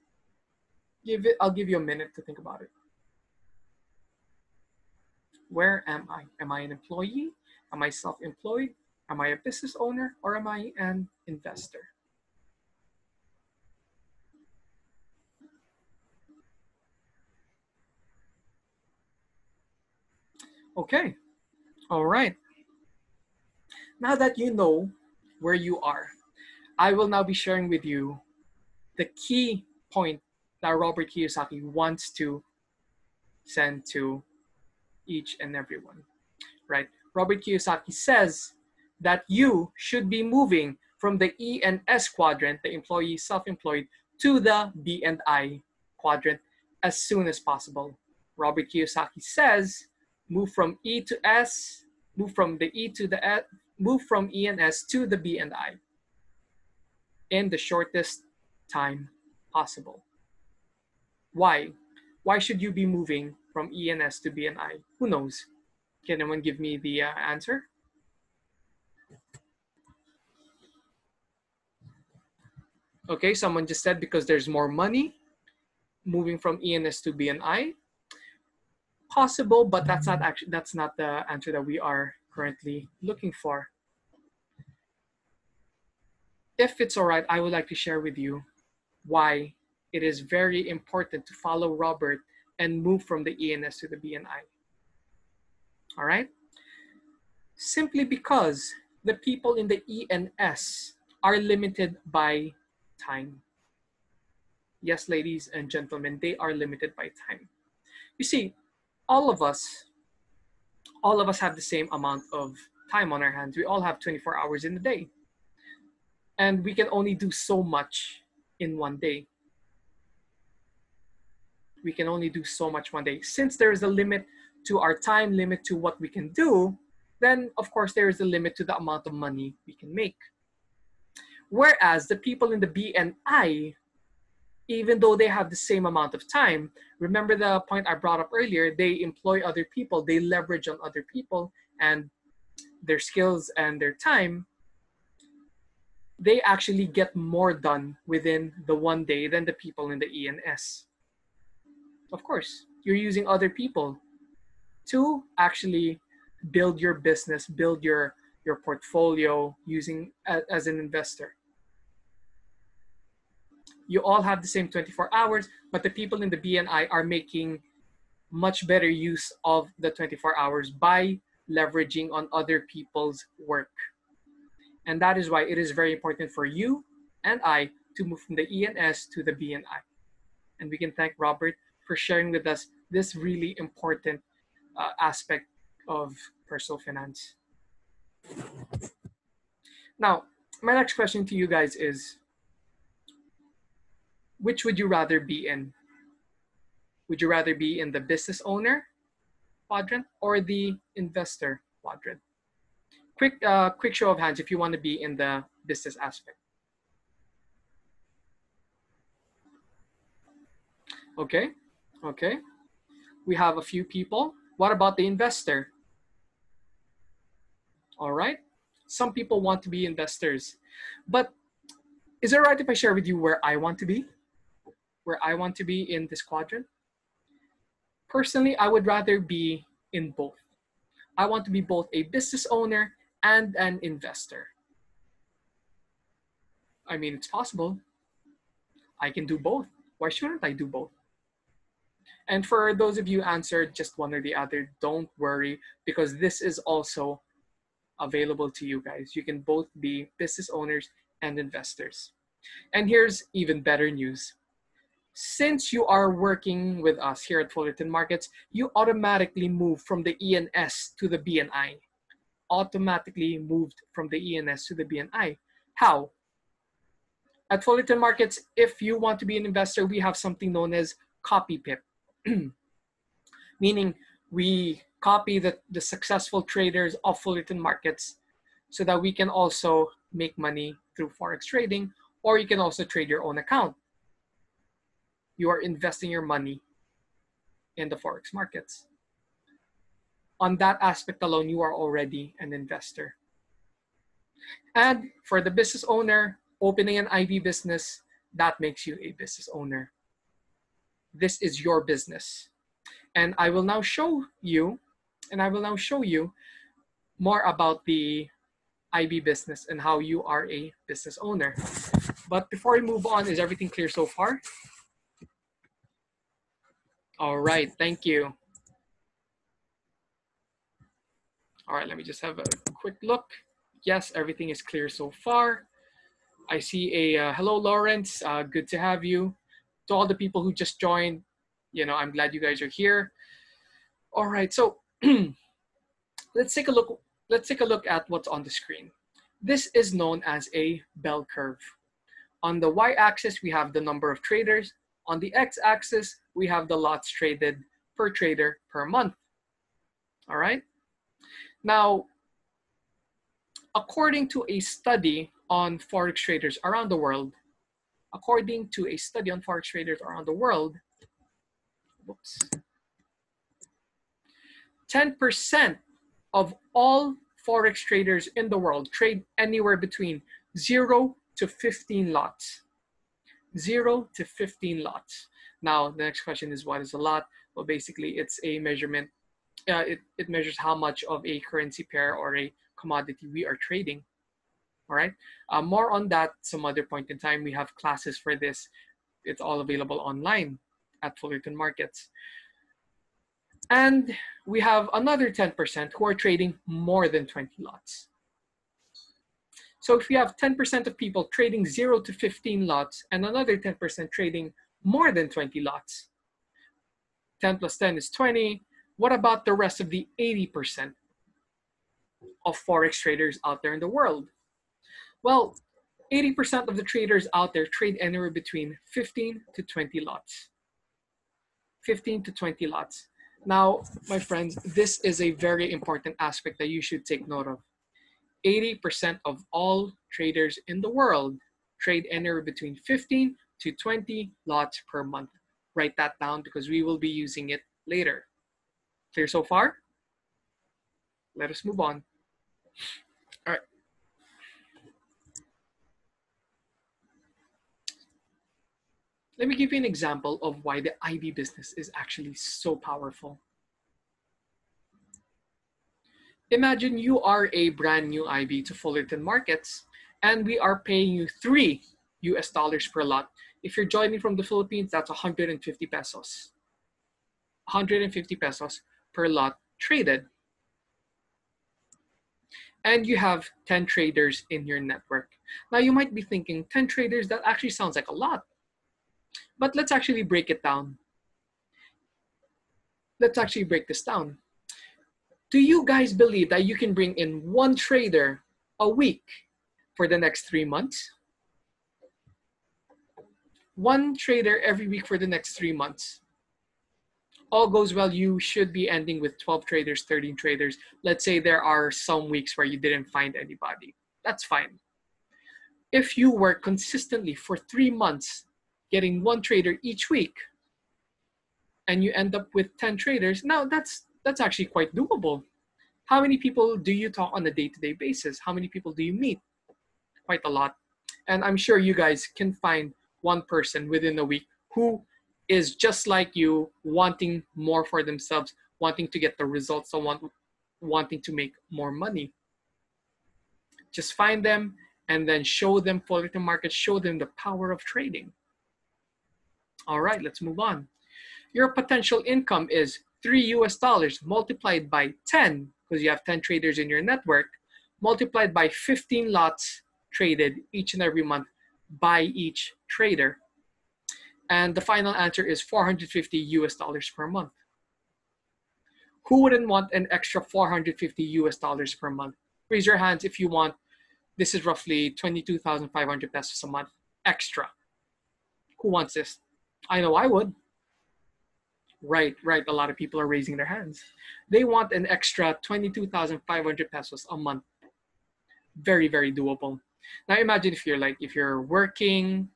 I'll give you a minute to think about it. Where am I? Am I an employee? Am I self-employed? Am I a business owner? Or am I an investor? Okay, all right. Now that you know where you are, I will now be sharing with you the key point that Robert Kiyosaki wants to send to each and everyone, right? Robert Kiyosaki says that you should be moving from the E and S quadrant, the employee self-employed, to the B and I quadrant as soon as possible. Robert Kiyosaki says move from E to S, move from the E to the S, move from E and S to the B and I in the shortest time possible. Why? Why should you be moving from E and S to B and I? Who knows? Can anyone give me the answer? Okay, someone just said because there's more money. Moving from ENS to BNI, possible, but that's not the answer that we are currently looking for. If it's all right, I would like to share with you why it is very important to follow Robert and move from the ENS to the BNI. All right? Simply because the people in the ENS are limited by time. Yes, ladies and gentlemen, they are limited by time. You see, all of us have the same amount of time on our hands. We all have 24 hours in a day. And we can only do so much in one day. We can only do so much one day. Since there is a limit to our time, limit to what we can do, then of course there is a limit to the amount of money we can make. Whereas the people in the B and I, even though they have the same amount of time, remember the point I brought up earlier, they employ other people, they leverage on other people and their skills and their time, they actually get more done within the one day than the people in the E and S. Of course, you're using other people to actually build your business, build your portfolio using as an investor. You all have the same 24 hours, but the people in the BNI are making much better use of the 24 hours by leveraging on other people's work. And that is why it is very important for you and I to move from the ENS to the BNI. And we can thank Robert for sharing with us this really important aspect of personal finance. Now, my next question to you guys is, which would you rather be in? Would you rather be in the business owner quadrant or the investor quadrant? Quick show of hands if you want to be in the business aspect. Okay, okay. We have a few people. What about the investor? All right. Some people want to be investors, but is it all right if I share with you where I want to be? Where I want to be in this quadrant? Personally, I would rather be in both. I want to be both a business owner and an investor. I mean, it's possible. I can do both. Why shouldn't I do both? And for those of you who answered just one or the other, don't worry, because this is also available to you guys. You can both be business owners and investors. And here's even better news. Since you are working with us here at Fullerton Markets, you automatically move from the ENS to the BNI. Automatically moved from the ENS to the BNI. How? At Fullerton Markets, if you want to be an investor, we have something known as copy Pip. Meaning we copy the successful traders of Fullerton Markets so that we can also make money through Forex trading, or you can also trade your own account. You are investing your money in the Forex markets. On that aspect alone, you are already an investor. And for the business owner, opening an IV business, that makes you a business owner. This is your business. And I will now show you And I will now show you more about the IB business and how you are a business owner. But before we move on, is everything clear so far? All right, thank you. All right, let me just have a quick look. Yes, everything is clear so far. I see a hello, Lawrence. Good to have you. To all the people who just joined, I'm glad you guys are here. All right, so let's take a look. Let's take a look at what's on the screen. This is known as a bell curve. On the y-axis, we have the number of traders. On the x-axis, we have the lots traded per trader per month. All right. Now, according to a study on forex traders around the world, 10% of all forex traders in the world trade anywhere between 0 to 15 lots. 0 to 15 lots. Now, the next question is, what is a lot? Well, basically, it's a measurement. It measures how much of a currency pair or a commodity we are trading. All right. More on that some other point in time. We have classes for this. It's all available online at Fullerton Markets. And we have another 10% who are trading more than 20 lots. So if we have 10% of people trading 0 to 15 lots and another 10% trading more than 20 lots, 10 plus 10 is 20. What about the rest of the 80% of forex traders out there in the world? Well, 80% of the traders out there trade anywhere between 15 to 20 lots. 15 to 20 lots. Now, my friends, this is a very important aspect that you should take note of. 80% of all traders in the world trade anywhere between 15 to 20 lots per month. Write that down because we will be using it later. Clear so far? Let us move on. All right. Let me give you an example of why the IB business is actually so powerful. Imagine you are a brand new IB to Fullerton Markets, and we are paying you $3 per lot. If you're joining from the Philippines, that's 150 pesos. 150 pesos per lot traded. And you have 10 traders in your network. Now you might be thinking, 10 traders, that actually sounds like a lot. But let's actually break it down. Let's actually break this down. Do you guys believe that you can bring in one trader a week for the next 3 months? One trader every week for the next 3 months. All goes well, you should be ending with 12 traders, 13 traders. Let's say there are some weeks where you didn't find anybody. That's fine. If you work consistently for 3 months, getting one trader each week, and you end up with 10 traders, now that's actually quite doable. How many people do you talk on a day-to-day basis? How many people do you meet? Quite a lot. And I'm sure you guys can find one person within a week who is just like you, wanting more for themselves, wanting to get the results, wanting to make more money. Just find them and then show them Fullerton Market, show them the power of trading. All right, let's move on. Your potential income is $3 multiplied by 10, because you have 10 traders in your network, multiplied by 15 lots traded each and every month by each trader. And the final answer is $450 per month. Who wouldn't want an extra $450 per month? Raise your hands if you want. This is roughly 22,500 pesos a month extra. Who wants this? I know I would. Right. A lot of people are raising their hands. They want an extra 22,500 pesos a month. Very, very doable. Now imagine if you're working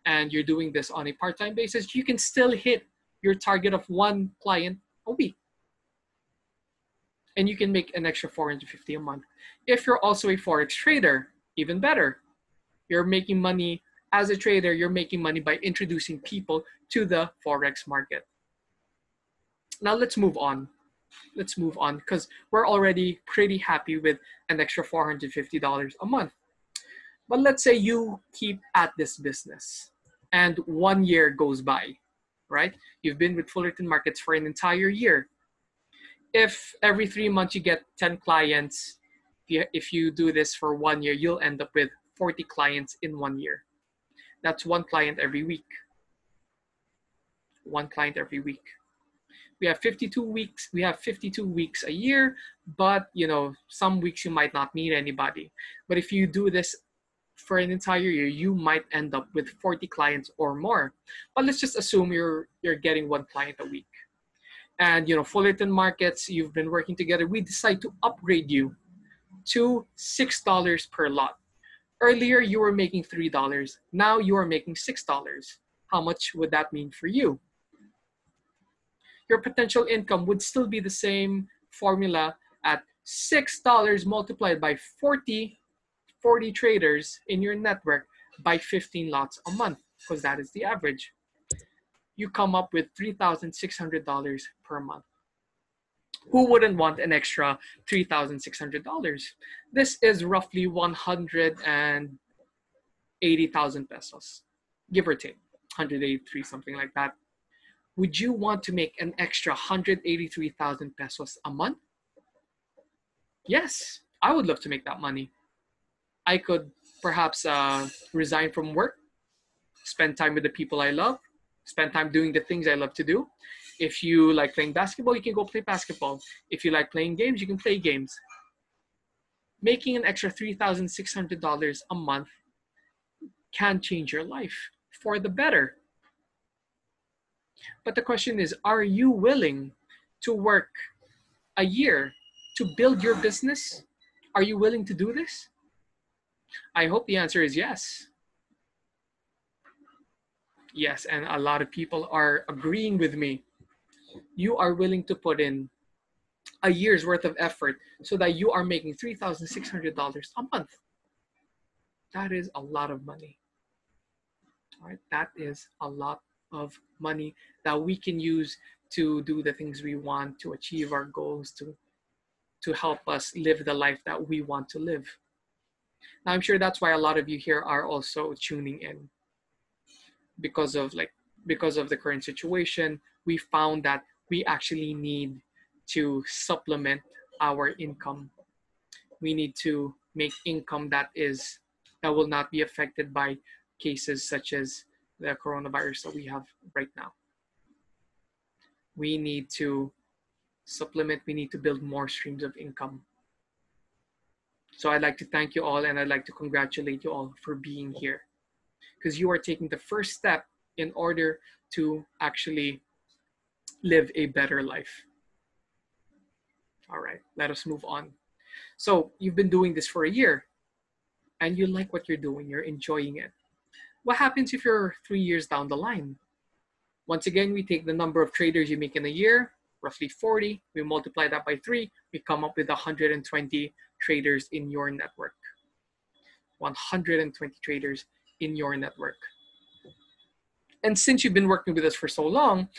and you're doing this on a part-time basis, you can still hit your target of one client a week. And you can make an extra 450 a month. If you're also a Forex trader, even better. You're making money as a trader, you're making money by introducing people to the Forex market. Now let's move on. let's move on because we're already pretty happy with an extra $450 a month. But let's say you keep at this business and 1 year goes by, right? You've been with Fullerton Markets for an entire year. If every 3 months you get 10 clients, if you do this for 1 year, you'll end up with 40 clients in 1 year. That's one client every week. One client every week. We have 52 weeks. We have 52 weeks a year, but some weeks you might not meet anybody. But if you do this for an entire year, you might end up with 40 clients or more. But let's just assume you're getting one client a week. And Fullerton Markets, you've been working together. We decide to upgrade you to $6 per lot. Earlier you were making $3. Now you are making $6. How much would that mean for you? Your potential income would still be the same formula at $6 multiplied by 40 traders in your network by 15 lots a month, because that is the average. You come up with $3,600 per month. Who wouldn't want an extra $3,600? This is roughly 180,000 pesos, give or take, 183, something like that. Would you want to make an extra 183,000 pesos a month? Yes, I would love to make that money. I could perhaps resign from work, spend time with the people I love, spend time doing the things I love to do. If you like playing basketball, you can go play basketball. If you like playing games, you can play games. Making an extra $3,600 a month can change your life for the better. But the question is, are you willing to work a year to build your business? Are you willing to do this? I hope the answer is yes. Yes, and a lot of people are agreeing with me. You are willing to put in a year's worth of effort so that you are making $3,600 a month. That is a lot of money. All right, that is a lot of money that we can use to do the things we want, to achieve our goals, to help us live the life that we want to live. Now, I'm sure that's why a lot of you here are also tuning in. Because of the current situation, we found that we actually need to supplement our income. We need to make income that will not be affected by cases such as the coronavirus that we have right now. We need to supplement, we need to build more streams of income. So I'd like to thank you all, and I'd like to congratulate you all for being here, because you are taking the first step in order to actually live a better life. All right, let us move on. So you've been doing this for a year and you like what you're doing, you're enjoying it. What happens if you're 3 years down the line? Once again, we take the number of traders you make in a year, roughly 40, we multiply that by 3, we come up with 120 traders in your network. 120 traders in your network. And since you've been working with us for so long,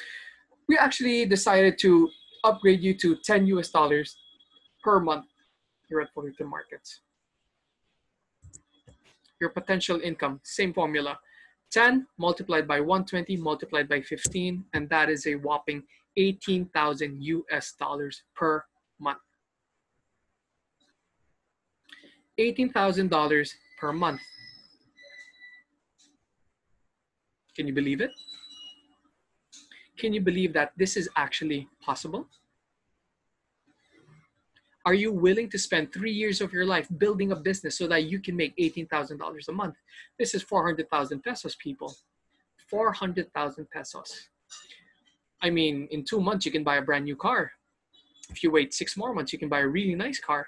we actually decided to upgrade you to $10 per month here at Fullerton Markets. Your potential income, same formula, 10 multiplied by 120 multiplied by 15, and that is a whopping $18,000 per month. $18,000 per month. Can you believe it? Can you believe that this is actually possible? Are you willing to spend 3 years of your life building a business so that you can make $18,000 a month? This is 400,000 pesos, people. 400,000 pesos. I mean, in 2 months, you can buy a brand new car. If you wait 6 more months, you can buy a really nice car.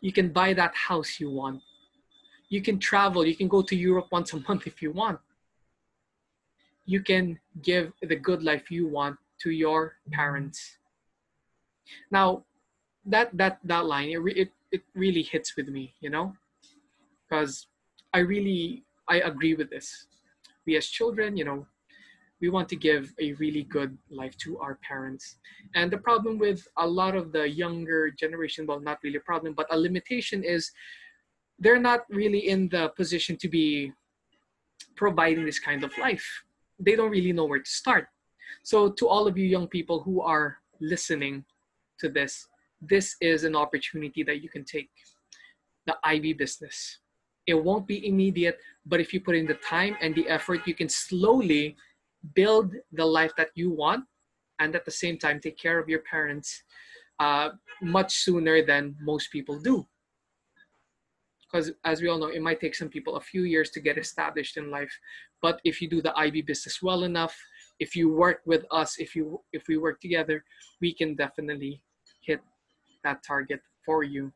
You can buy that house you want. You can travel. You can go to Europe once a month if you want. You can give the good life you want to your parents. Now, that line, it really hits with me, you know, because I agree with this. We as children, you know, We want to give a really good life to our parents. And the problem with a lot of the younger generation, well, not really a problem, but a limitation is they're not really in the position to be providing this kind of life. They don't really know where to start. So, to all of you young people who are listening to this is an opportunity that you can take, the IB business. It won't be immediate, but if you put in the time and the effort, you can slowly build the life that you want and at the same time take care of your parents much sooner than most people do. Because as we all know, it might take some people a few years to get established in life. But if you do the IB business well enough, if you work with us, if we work together, we can definitely hit that target for you.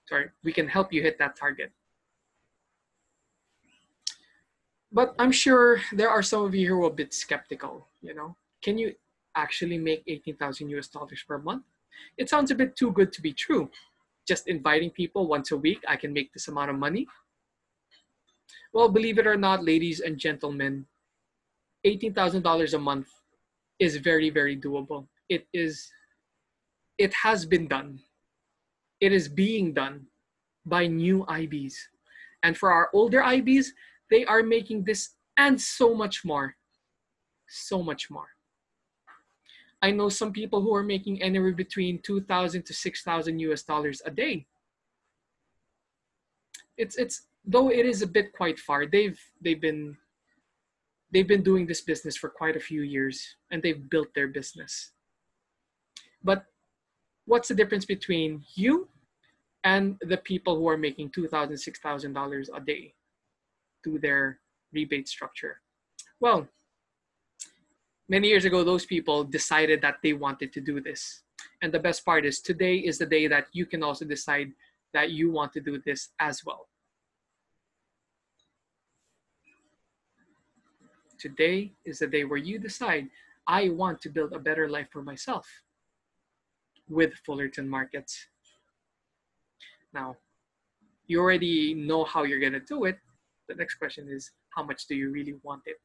Sorry, we can help you hit that target. But I'm sure there are some of you who are a bit skeptical, you know. Can you actually make 18,000 US dollars per month? It sounds a bit too good to be true. Just inviting people once a week, I can make this amount of money. Well, believe it or not, ladies and gentlemen, $18,000 a month is very, very doable. It has been done. It is being done by new IBs. And for our older IBs, they are making this and so much more. So much more. I know some people who are making anywhere between 2,000 to 6,000 US dollars a day. It's though it is a bit quite far. They've been doing this business for quite a few years and they've built their business. But what's the difference between you and the people who are making $2,000, $6,000 a day through their rebate structure? Well, many years ago, those people decided that they wanted to do this. And the best part is today is the day that you can also decide that you want to do this as well. Today is the day where you decide, I want to build a better life for myself with Fullerton Markets. Now, you already know how you're going to do it. The next question is, how much do you really want it?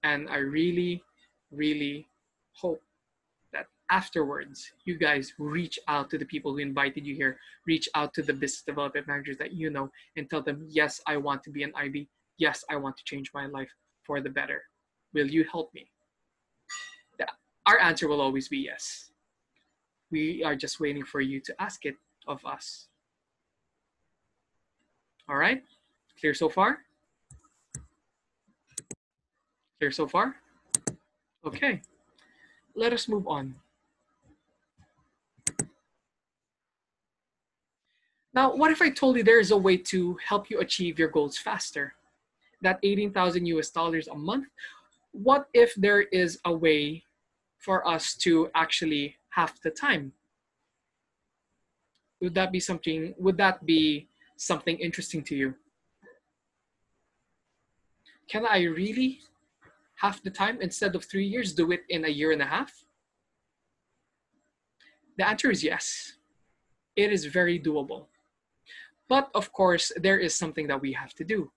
And I really, really hope that afterwards, you guys reach out to the people who invited you here, reach out to the business development managers that you know, and tell them, yes, I want to be an IB. Yes, I want to change my life for the better. Will you help me? Our answer will always be yes. We are just waiting for you to ask it of us. All right? Clear so far? Clear so far? Okay. Let us move on. Now, what if I told you there is a way to help you achieve your goals faster? That 18,000 US dollars a month, what if there is a way for us to actually half the time? Would that be something interesting to you? Can I really half the time instead of 3 years do it in a year and a half? The answer is yes. It is very doable. But of course, there is something that we have to do.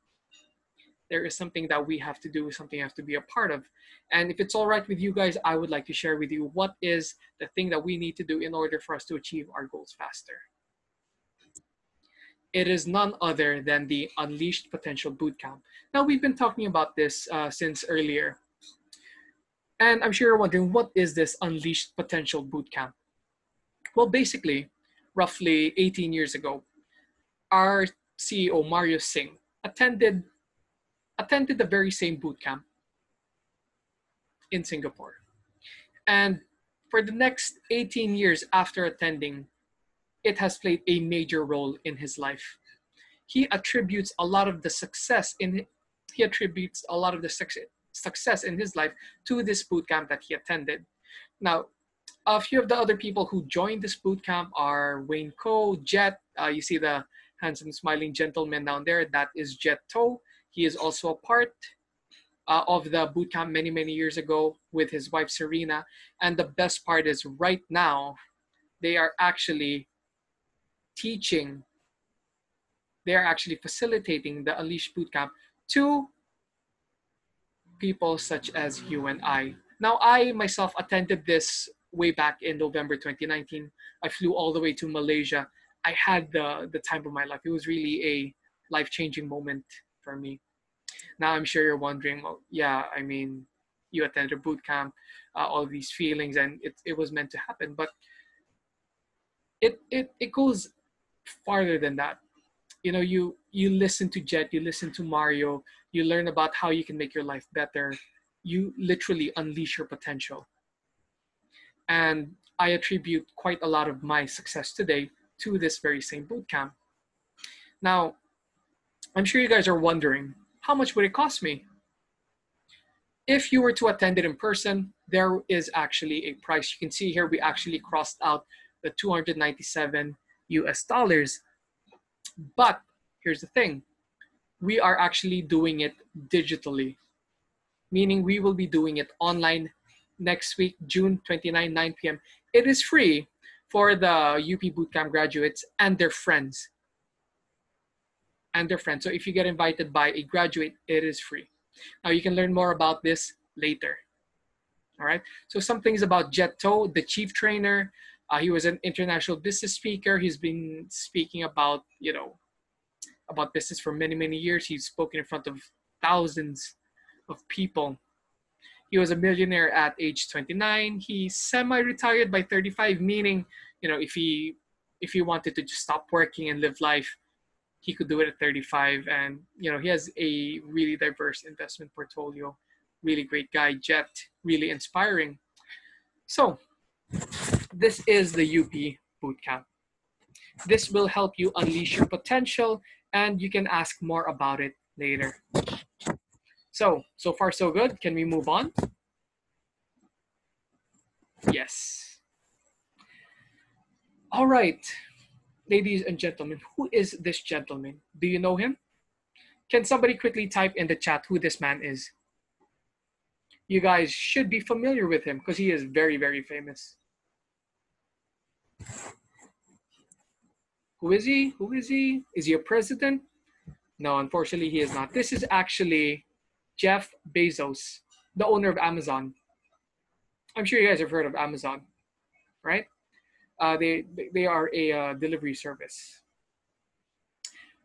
There is something that we have to do, something I have to be a part of. And if it's all right with you guys, I would like to share with you what is the thing that we need to do in order for us to achieve our goals faster. It is none other than the Unleashed Potential Bootcamp. Now, we've been talking about this since earlier. And I'm sure you're wondering, what is this Unleashed Potential Bootcamp? Well, basically, roughly 18 years ago, our CEO, Mario Singh, attended the very same bootcamp in Singapore. And for the next 18 years after attending, it has played a major role in his life. He attributes a lot of the success in his life to this bootcamp that he attended. Now, a few of the other people who joined this bootcamp are Wayne Koh, Jet. You see the handsome smiling gentleman down there. That is Jet To. He is also a part of the bootcamp many, many years ago with his wife, Serena. And the best part is right now, they are actually facilitating the Unleashed Bootcamp to people such as you and I. Now, I myself attended this way back in November 2019. I flew all the way to Malaysia. I had the time of my life. It was really a life-changing moment for me. Now, I'm sure you're wondering, well, yeah, I mean, you attended a boot camp, all these feelings, and it was meant to happen. But it goes farther than that. You know, you listen to Jet, you listen to Mario, you learn about how you can make your life better. You literally unleash your potential. And I attribute quite a lot of my success today to this very same boot camp. Now, I'm sure you guys are wondering, how much would it cost me? If you were to attend it in person, there is actually a price. You can see here, we actually crossed out the 297 US dollars. But here's the thing, we are actually doing it digitally, meaning we will be doing it online next week, June 29, 9 p.m. It is free for the UP Bootcamp graduates and their friends. So if you get invited by a graduate, it is free. Now you can learn more about this later. All right. So some things about Jetto, the chief trainer. He was an international business speaker. He's been speaking about, about business for many, many years. He's spoken in front of thousands of people. He was a millionaire at age 29. He semi-retired by 35, meaning, if he wanted to just stop working and live life, he could do it at 35. And, he has a really diverse investment portfolio. Really great guy, Jet, really inspiring. So this is the UP Bootcamp. This will help you unleash your potential, and you can ask more about it later. So far so good. Can we move on? Yes. All right, ladies and gentlemen, who is this gentleman? Do you know him? Can somebody quickly type in the chat who this man is? You guys should be familiar with him because he is very, very famous. Who is he? Who is he? Is he a president? No, unfortunately, he is not. This is actually Jeff Bezos, the owner of Amazon. I'm sure you guys have heard of Amazon, right? They are a delivery service.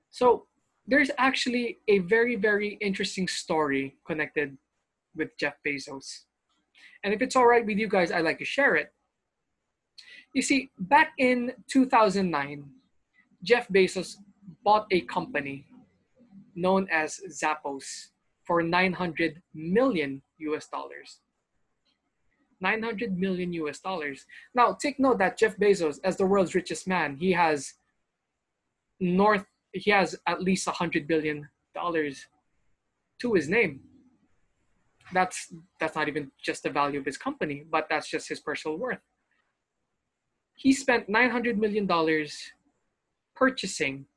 So there's actually a very, very interesting story connected with Jeff Bezos. And if it's all right with you guys, I'd like to share it. You see, back in 2009, Jeff Bezos bought a company known as Zappos for 900 million US dollars. 900 million US dollars. Now, take note that Jeff Bezos, as the world's richest man, he has at least $100 billion to his name. That's not even just the value of his company, but that's just his personal worth. He spent $900 million purchasing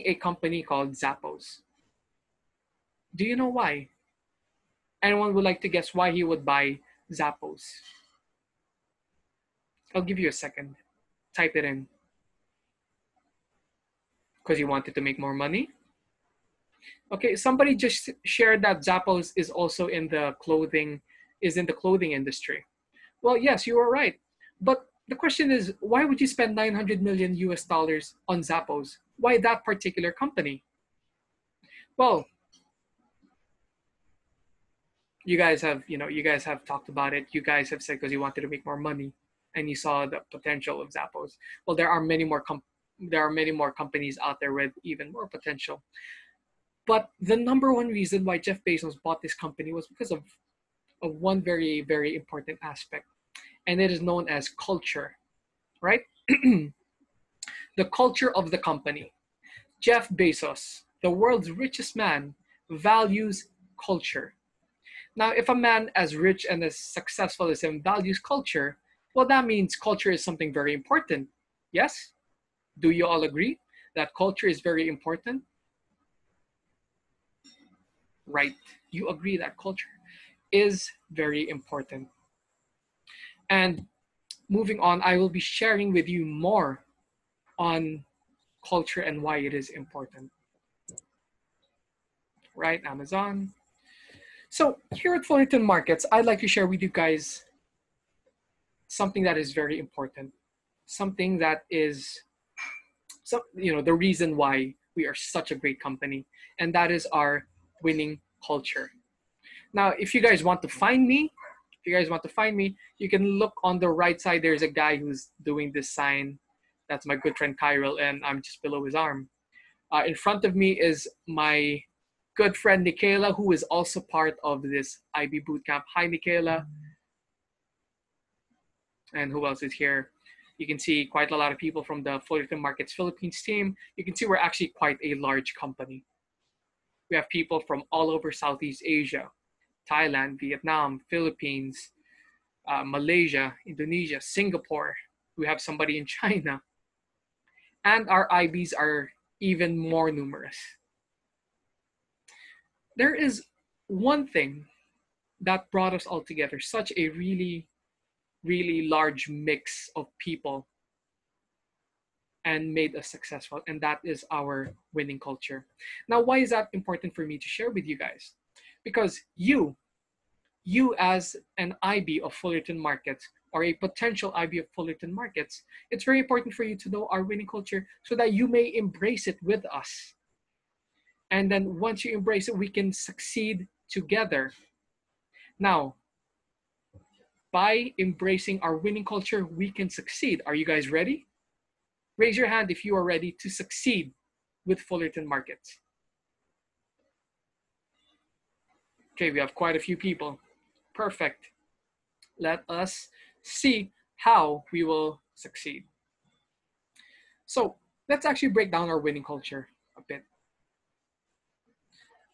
a company called Zappos. Do you know why? Anyone would like to guess why he would buy Zappos? I'll give you a second. Type it in. Because he wanted to make more money? Okay, somebody just shared that Zappos is also in the clothing industry. Well, yes, you are right. But the question is, why would you spend 900 million US dollars on Zappos? Why that particular company? Well, you guys have talked about it. You guys have said because you wanted to make more money and you saw the potential of Zappos. Well, there are many more companies out there with even more potential. But the number one reason why Jeff Bezos bought this company was because of one very, very important aspect. And it is known as culture, right? The culture of the company. Jeff Bezos, the world's richest man, values culture. Now, if a man as rich and as successful as him values culture, well, that means culture is something very important. Yes? Do you all agree that culture is very important? Right. You agree that culture is very important. And moving on, I will be sharing with you more on culture and why it is important. right? Amazon. So here at Fullerton Markets, I'd like to share with you guys something that is very important, something that is the reason why we are such a great company, and that is our winning culture. Now, if you guys want to find me, you can look on the right side. There's a guy who's doing this sign. That's my good friend Kyril, and I'm just below his arm. In front of me is my good friend Nikayla, who is also part of this IB bootcamp. Hi, Nikayla. And who else is here? You can see quite a lot of people from the Fullerton Markets Philippines team. You can see we're actually quite a large company. We have people from all over Southeast Asia, Thailand, Vietnam, Philippines, Malaysia, Indonesia, Singapore. We have somebody in China. And our IBs are even more numerous. There is one thing that brought us all together, such a really, really large mix of people, and made us successful, and that is our winning culture. Now, why is that important for me to share with you guys? Because you as an IB of Fullerton Markets, or a potential IB of Fullerton Markets, it's very important for you to know our winning culture so that you may embrace it with us. And then once you embrace it, we can succeed together. Now, by embracing our winning culture, we can succeed. Are you guys ready? Raise your hand if you are ready to succeed with Fullerton Markets. Okay, we have quite a few people. Perfect. Let us see how we will succeed. So let's actually break down our winning culture a bit.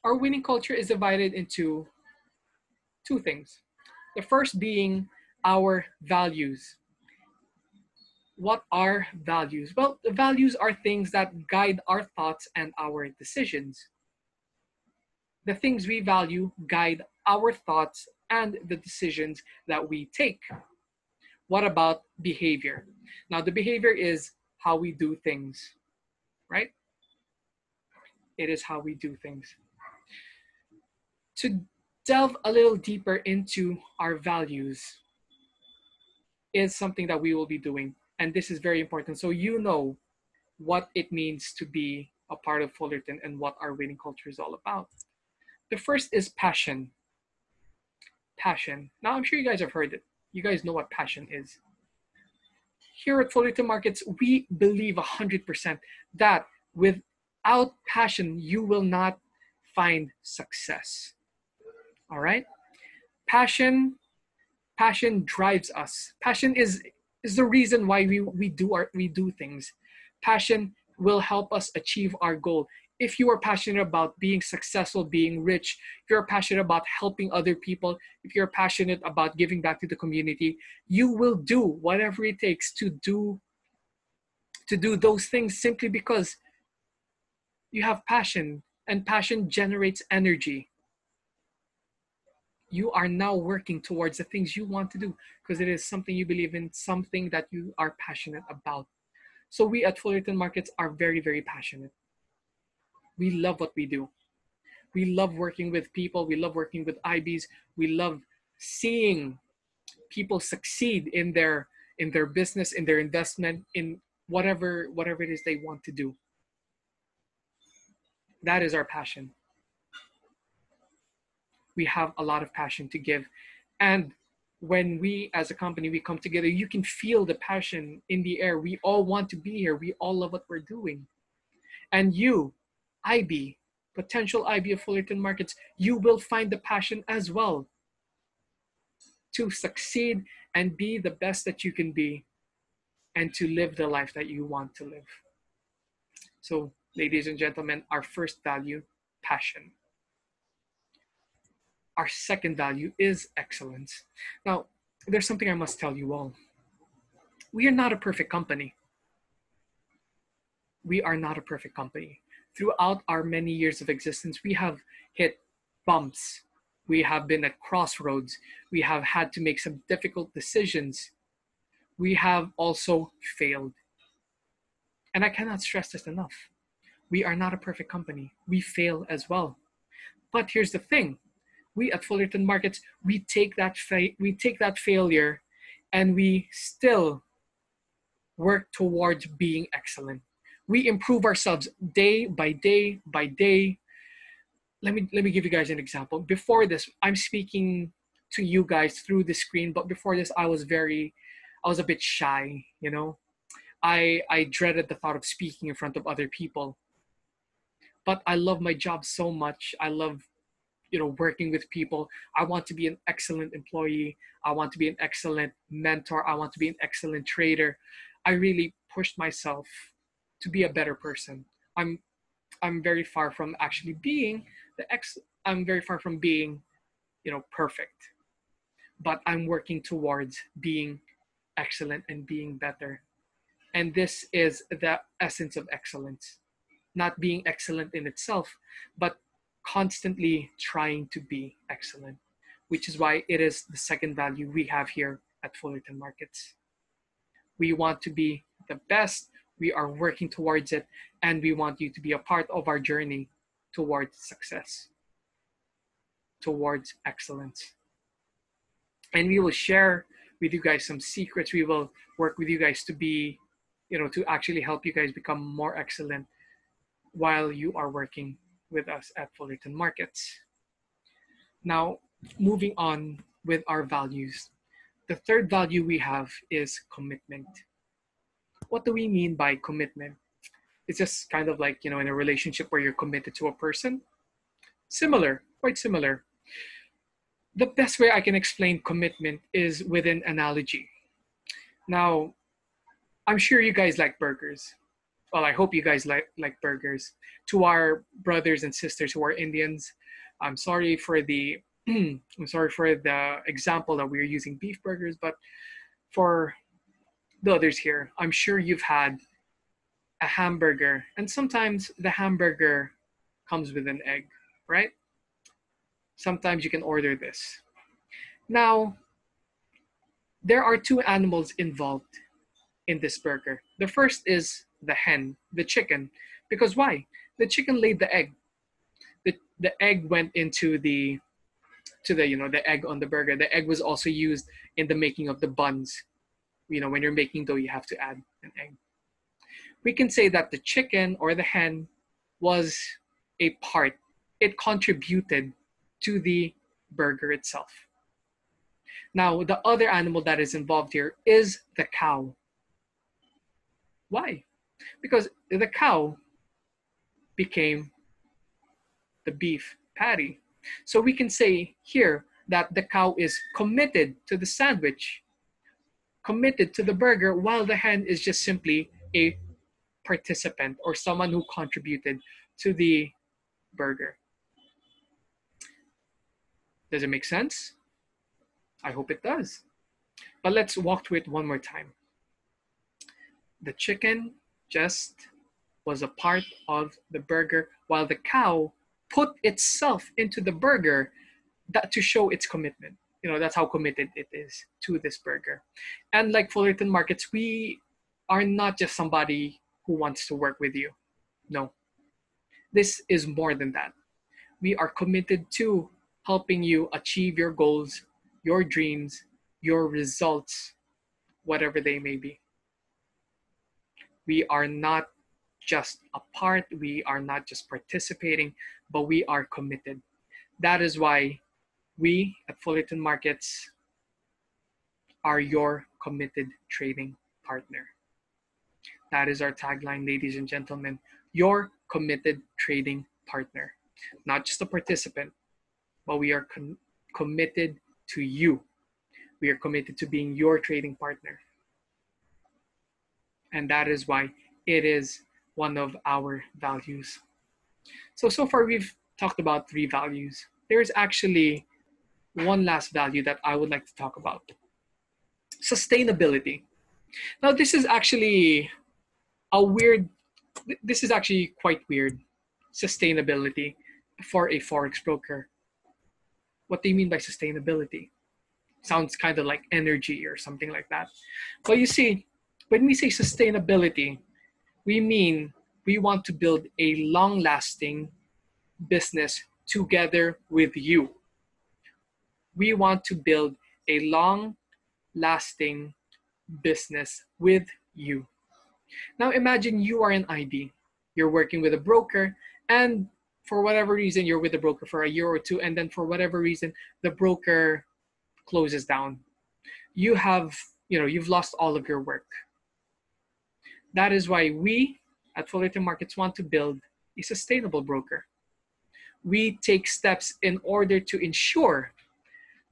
Our winning culture is divided into two things. The first being our values. What are values? Well, the values are things that guide our thoughts and our decisions. The things we value guide our thoughts and the decisions that we take. What about behavior? Now, the behavior is how we do things, right? It is how we do things. To delve a little deeper into our values is something that we will be doing. And this is very important. So you know what it means to be a part of Fullerton and what our winning culture is all about. The first is passion. Passion. Now, I'm sure you guys have heard it. You guys know what passion is. Here at Fullerton Markets, we believe 100% that without passion, you will not find success. All right? Passion drives us. Passion is the reason why we do things. Passion will help us achieve our goal. If you are passionate about being successful, being rich, if you're passionate about helping other people, if you're passionate about giving back to the community, you will do whatever it takes to do those things simply because you have passion, and passion generates energy. You are now working towards the things you want to do because it is something you believe in, something that you are passionate about. So we at Fullerton Markets are very, very passionate. We love what we do. We love working with people. We love working with IBs. We love seeing people succeed in their business, in their investment, in whatever it is they want to do. That is our passion. We have a lot of passion to give. And when we as a company, we come together, you can feel the passion in the air. We all want to be here. We all love what we're doing. And you, IB, potential IB of Fullerton Markets, you will find the passion as well to succeed and be the best that you can be and to live the life that you want to live. So, ladies and gentlemen, our first value, passion. Our second value is excellence. Now, there's something I must tell you all. We are not a perfect company. We are not a perfect company. Throughout our many years of existence, we have hit bumps. We have been at crossroads. We have had to make some difficult decisions. We have also failed. And I cannot stress this enough. We are not a perfect company. We fail as well. But here's the thing. We at Fullerton Markets, we take that failure and we still work towards being excellent. We improve ourselves day by day by day. Let me give you guys an example. Before this, I'm speaking to you guys through the screen, but before this, I was a bit shy, you know. I dreaded the thought of speaking in front of other people. But I love my job so much. I love, working with people. I want to be an excellent employee. I want to be an excellent mentor. I want to be an excellent trader. I really pushed myself to be a better person. I'm very far from actually being I'm very far from being, perfect. But I'm working towards being excellent and being better. And this is the essence of excellence. Not being excellent in itself, but constantly trying to be excellent, which is why it is the second value we have here at Fullerton Markets. We want to be the best, we are working towards it, and we want you to be a part of our journey towards success, towards excellence. And we will share with you guys some secrets. We will work with you guys to be, to actually help you guys become more excellent while you are working with us at Fullerton Markets. Now, moving on with our values. The third value we have is commitment. What do we mean by commitment? It's just kind of like, in a relationship where you're committed to a person. Similar, quite similar. The best way I can explain commitment is with an analogy. Now, I'm sure you guys like burgers. Well, I hope you guys like burgers. To our brothers and sisters who are Indians, I'm sorry for the example that we're using beef burgers, but for the others here, I'm sure you've had a hamburger, and sometimes the hamburger comes with an egg, right? Sometimes you can order this. Now, there are two animals involved in this burger. The first is the hen, the chicken. Because why? The chicken laid the egg. The egg went into the egg on the burger. The egg was also used in the making of the buns. When you're making dough, you have to add an egg. We can say that the chicken or the hen was a part. It contributed to the burger itself. Now, the other animal that is involved here is the cow. Why? Because the cow became the beef patty. So we can say here that the cow is committed to the sandwich, committed to the burger, while the hen is just simply a participant or someone who contributed to the burger. Does it make sense? I hope it does. But let's walk through it one more time. The chicken just was a part of the burger, while the cow put itself into the burger to show its commitment. That's how committed it is to this burger. And like Fullerton Markets, we are not just somebody who wants to work with you. No. This is more than that. We are committed to helping you achieve your goals, your dreams, your results, whatever they may be. We are not just a part, we are not just participating, but we are committed. That is why we at Fullerton Markets are your committed trading partner. That is our tagline, ladies and gentlemen. Your committed trading partner. Not just a participant, but we are committed to you. We are committed to being your trading partner. And that is why it is one of our values. So far we've talked about 3 values. There's actually one last value that I would like to talk about. Sustainability. Now this is actually quite weird. Sustainability for a Forex broker. What do you mean by sustainability? Sounds kind of like energy or something like that. But you see, when we say sustainability, we mean we want to build a long-lasting business together with you. We want to build a long-lasting business with you. Now imagine you are an IB. You're working with a broker, and for whatever reason, you're with the broker for a year or two, and then for whatever reason, the broker closes down. You've lost all of your work. That is why we at Fullerton Markets want to build a sustainable broker. We take steps in order to ensure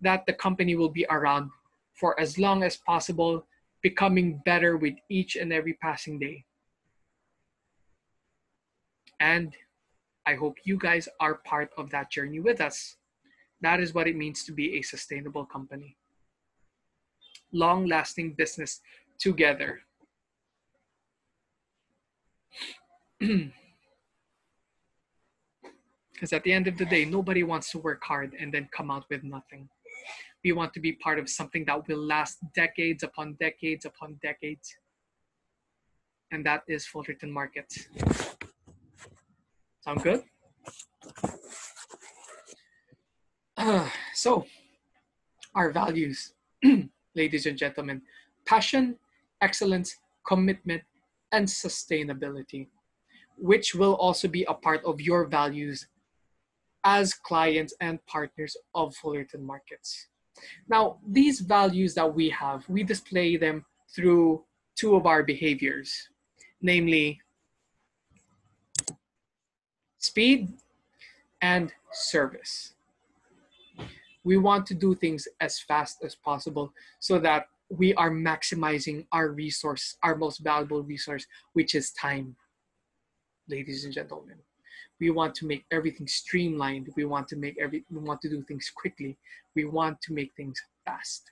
that the company will be around for as long as possible, becoming better with each and every passing day. And I hope you guys are part of that journey with us. That is what it means to be a sustainable company. Long-lasting business together. Because at the end of the day, nobody wants to work hard and then come out with nothing. We want to be part of something that will last decades upon decades upon decades. And that is Fullerton Markets. Sound good? So, our values, ladies and gentlemen: passion, excellence, commitment, and sustainability, which will also be a part of your values as clients and partners of Fullerton Markets. Now, these values that we have, we display them through two of our behaviors, namely speed and service. We want to do things as fast as possible so that we are maximizing our resource, our most valuable resource, which is time. Ladies and gentlemen, we want to make everything streamlined. We want to do things quickly. We want to make things fast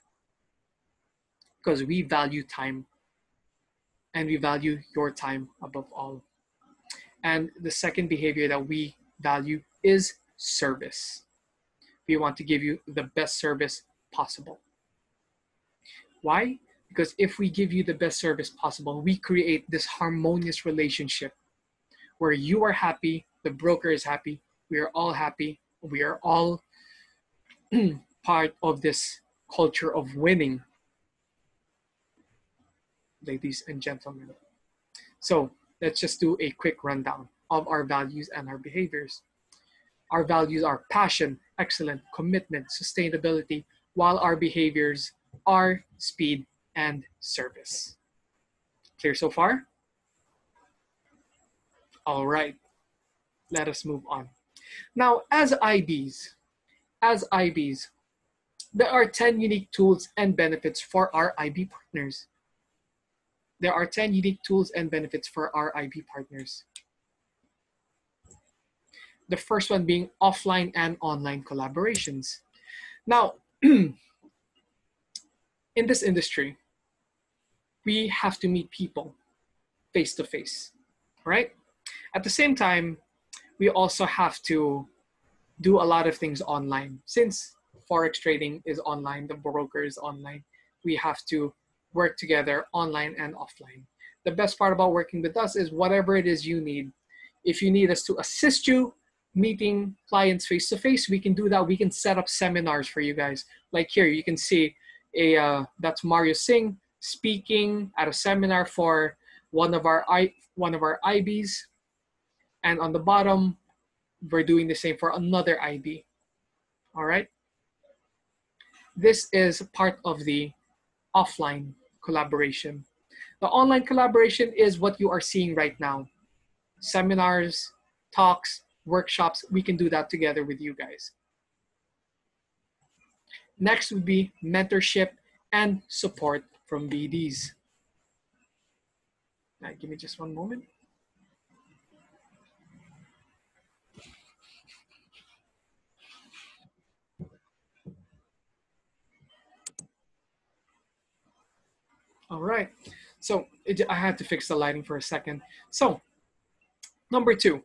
because we value time, and we value your time above all. And the second behavior that we value is service. We want to give you the best service possible. Why? Because if we give you the best service possible, we create this harmonious relationship where you are happy, the broker is happy, we are all happy, we are all part of this culture of winning, ladies and gentlemen. So let's just do a quick rundown of our values and our behaviors. Our values are passion, excellence, commitment, sustainability, while our behaviors are speed and service. Clear so far? All right, let us move on. Now, as IBs, there are 10 unique tools and benefits for our IB partners. There are 10 unique tools and benefits for our IB partners. The first one being offline and online collaborations. Now, in this industry, we have to meet people face to face, right? At the same time, we also have to do a lot of things online. Since Forex trading is online, the broker is online, we have to work together online and offline. The best part about working with us is whatever it is you need. If you need us to assist you meeting clients face to face, we can do that. We can set up seminars for you guys. Like here, you can see that's Mario Singh speaking at a seminar for one of our IBs, and on the bottom, we're doing the same for another IB. All right. This is part of the offline collaboration. The online collaboration is what you are seeing right now. Seminars, talks, workshops, we can do that together with you guys. Next would be mentorship and support from BDs. Now, give me just one moment. All right, so I had to fix the lighting for a second. So, number 2,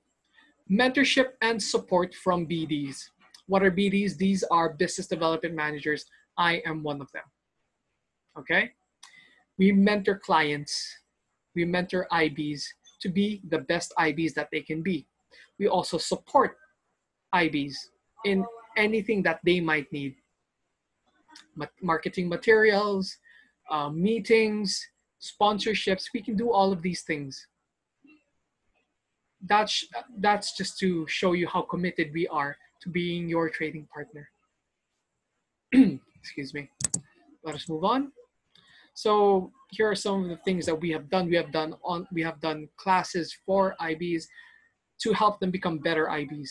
mentorship and support from BDs. What are BDs? These are business development managers. I am one of them. Okay? We mentor clients. We mentor IBs to be the best IBs that they can be. We also support IBs in anything that they might need. Marketing materials, meetings, sponsorships. We can do all of these things. That's that's just to show you how committed we are to being your trading partner. Excuse me. Let us move on. So here are some of the things that we have done. We have done classes for IBs to help them become better IBs.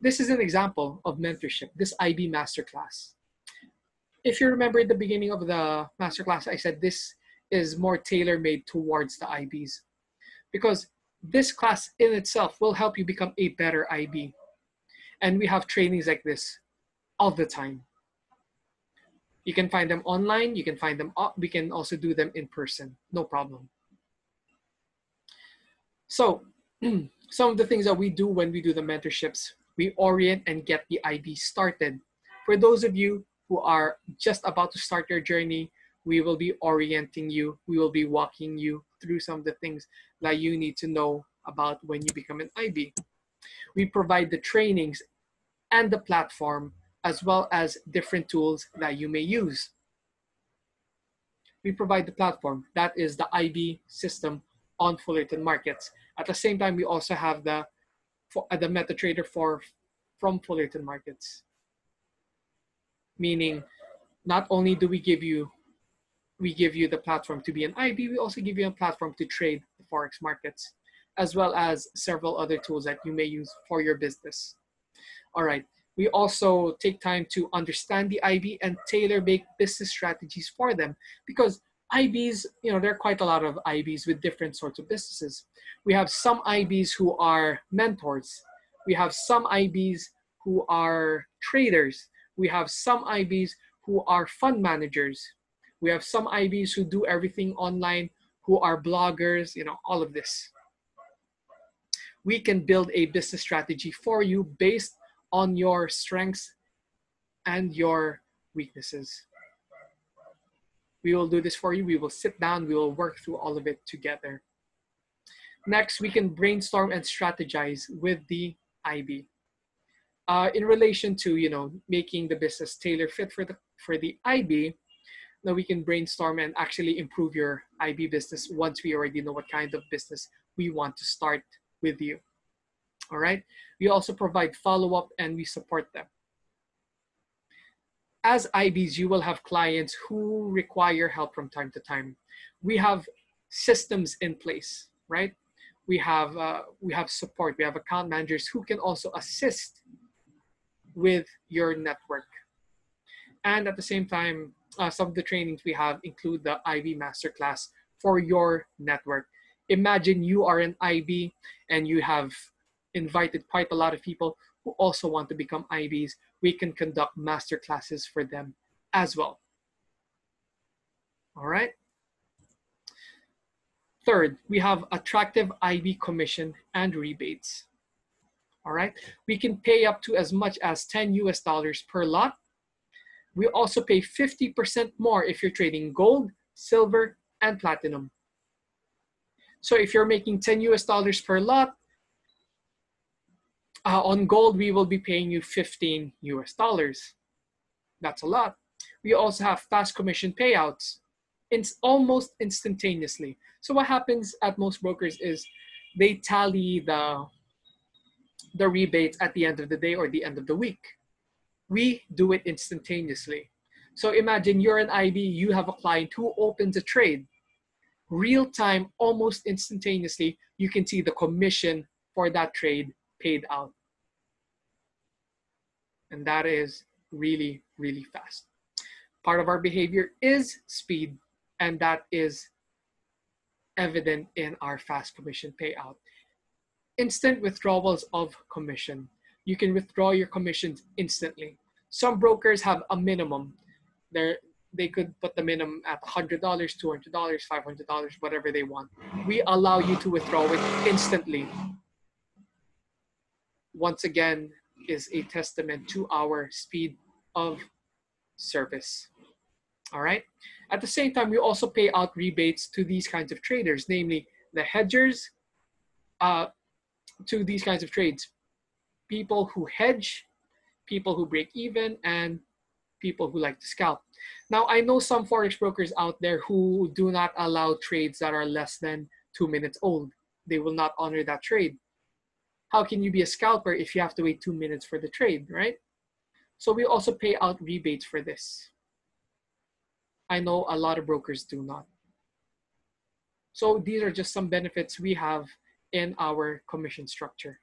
This is an example of mentorship, this IB masterclass. If you remember at the beginning of the masterclass, I said this is more tailor-made towards the IBs, because this class in itself will help you become a better IB. And we have trainings like this all the time. You can find them online, you can find them, we can also do them in person, no problem. So some of the things that we do when we do the mentorships, we orient and get the IB started. For those of you who are just about to start your journey, we will be orienting you. We will be walking you through some of the things that you need to know about when you become an IB. We provide the trainings and the platform, as well as different tools that you may use. We provide the platform, that is the IB system on Fullerton markets. At the same time, we also have the MetaTrader from Fullerton markets. Meaning, not only do we give you the platform to be an IB, we also give you a platform to trade the Forex markets, as well as several other tools that you may use for your business. All right. We also take time to understand the IB and tailor-make business strategies for them, because IBs, there are quite a lot of IBs with different sorts of businesses. We have some IBs who are mentors. We have some IBs who are traders. We have some IBs who are fund managers. We have some IBs who do everything online, who are bloggers, all of this. We can build a business strategy for you based on your strengths and your weaknesses. We will do this for you. We will sit down. We will work through all of it together. Next, we can brainstorm and strategize with the IB. In relation to, making the business tailor fit for the IB, now we can brainstorm and actually improve your IB business once we already know what kind of business we want to start with you. All right. We also provide follow-up and we support them. As IBs, you will have clients who require help from time to time. We have systems in place, right? We have support. We have account managers who can also assist with your network. And at the same time, some of the trainings we have include the IB Masterclass for your network. Imagine you are an IB and you have invited quite a lot of people who also want to become IBs. We can conduct master classes for them as well. All right. Third, we have attractive IB commission and rebates. All right. We can pay up to as much as $10 per lot. We also pay 50% more if you're trading gold, silver, and platinum. So if you're making $10 per lot, on gold, we will be paying you $15. That's a lot. We also have fast commission payouts. It's almost instantaneously. So what happens at most brokers is they tally the rebates at the end of the day or the end of the week. We do it instantaneously. So imagine you're an IB, you have a client who opens a trade. Real time, almost instantaneously, you can see the commission for that trade paid out. And that is really, really fast. Part of our behavior is speed, and that is evident in our fast commission payout. Instant withdrawals of commission. You can withdraw your commissions instantly. Some brokers have a minimum. They could put the minimum at $100, $200, $500, whatever they want. We allow you to withdraw it instantly. Once again, is a testament to our speed of service. All right. At the same time, we also pay out rebates to these kinds of traders, namely the hedgers, to these kinds of trades. people who hedge, people who break even, and people who like to scalp. Now, I know some Forex brokers out there who do not allow trades that are less than 2 minutes old. They will not honor that trade. How can you be a scalper if you have to wait 2 minutes for the trade, right? So we also pay out rebates for this. I know a lot of brokers do not. So these are just some benefits we have in our commission structure.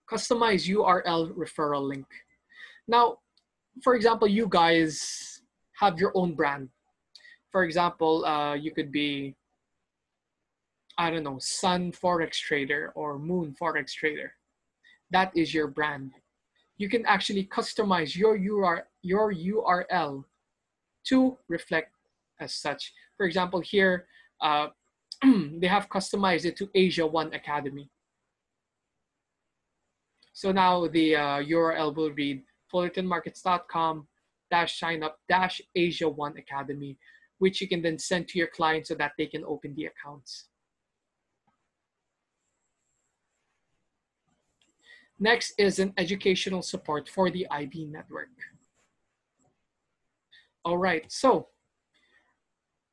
Customize URL referral link. Now, for example, you guys have your own brand. For example, you could be, I don't know, Sun Forex Trader or Moon Forex Trader. That is your brand. You can actually customize your URL to reflect as such. For example, here, they have customized it to Asia One Academy. So now the URL will read fullertonmarkets.com/signup-Asia One Academy, which you can then send to your clients so that they can open the accounts. Next is an educational support for the IB network. All right, so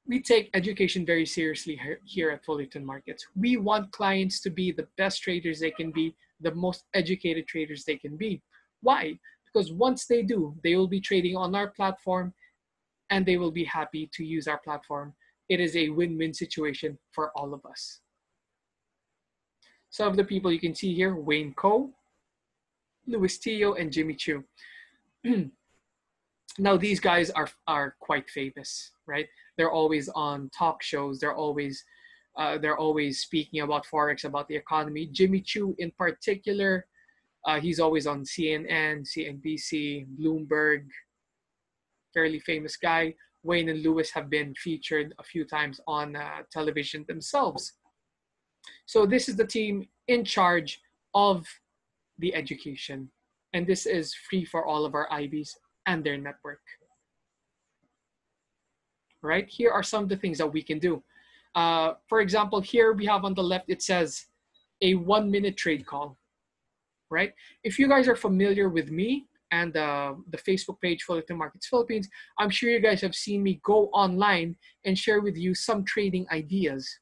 we take education very seriously here at Fullerton Markets. We want clients to be the best traders they can be, the most educated traders they can be. Why? Because once they do, they will be trading on our platform and they will be happy to use our platform. It is a win-win situation for all of us. Some of the people you can see here, Wayne Koh, Louis Tio, and Jimmy Chu. Now these guys are quite famous, right? They're always on talk shows. They're always speaking about Forex, about the economy. Jimmy Chu in particular, he's always on CNN, CNBC, Bloomberg, fairly famous guy. Wayne and Louis have been featured a few times on television themselves. So this is the team in charge of the education. And this is free for all of our IBs and their network. Right? Here are some of the things that we can do. For example, here we have on the left, it says a 1-minute trade call, right? If you guys are familiar with me and the Facebook page, Fullerton Markets Philippines, I'm sure you guys have seen me go online and share with you some trading ideas,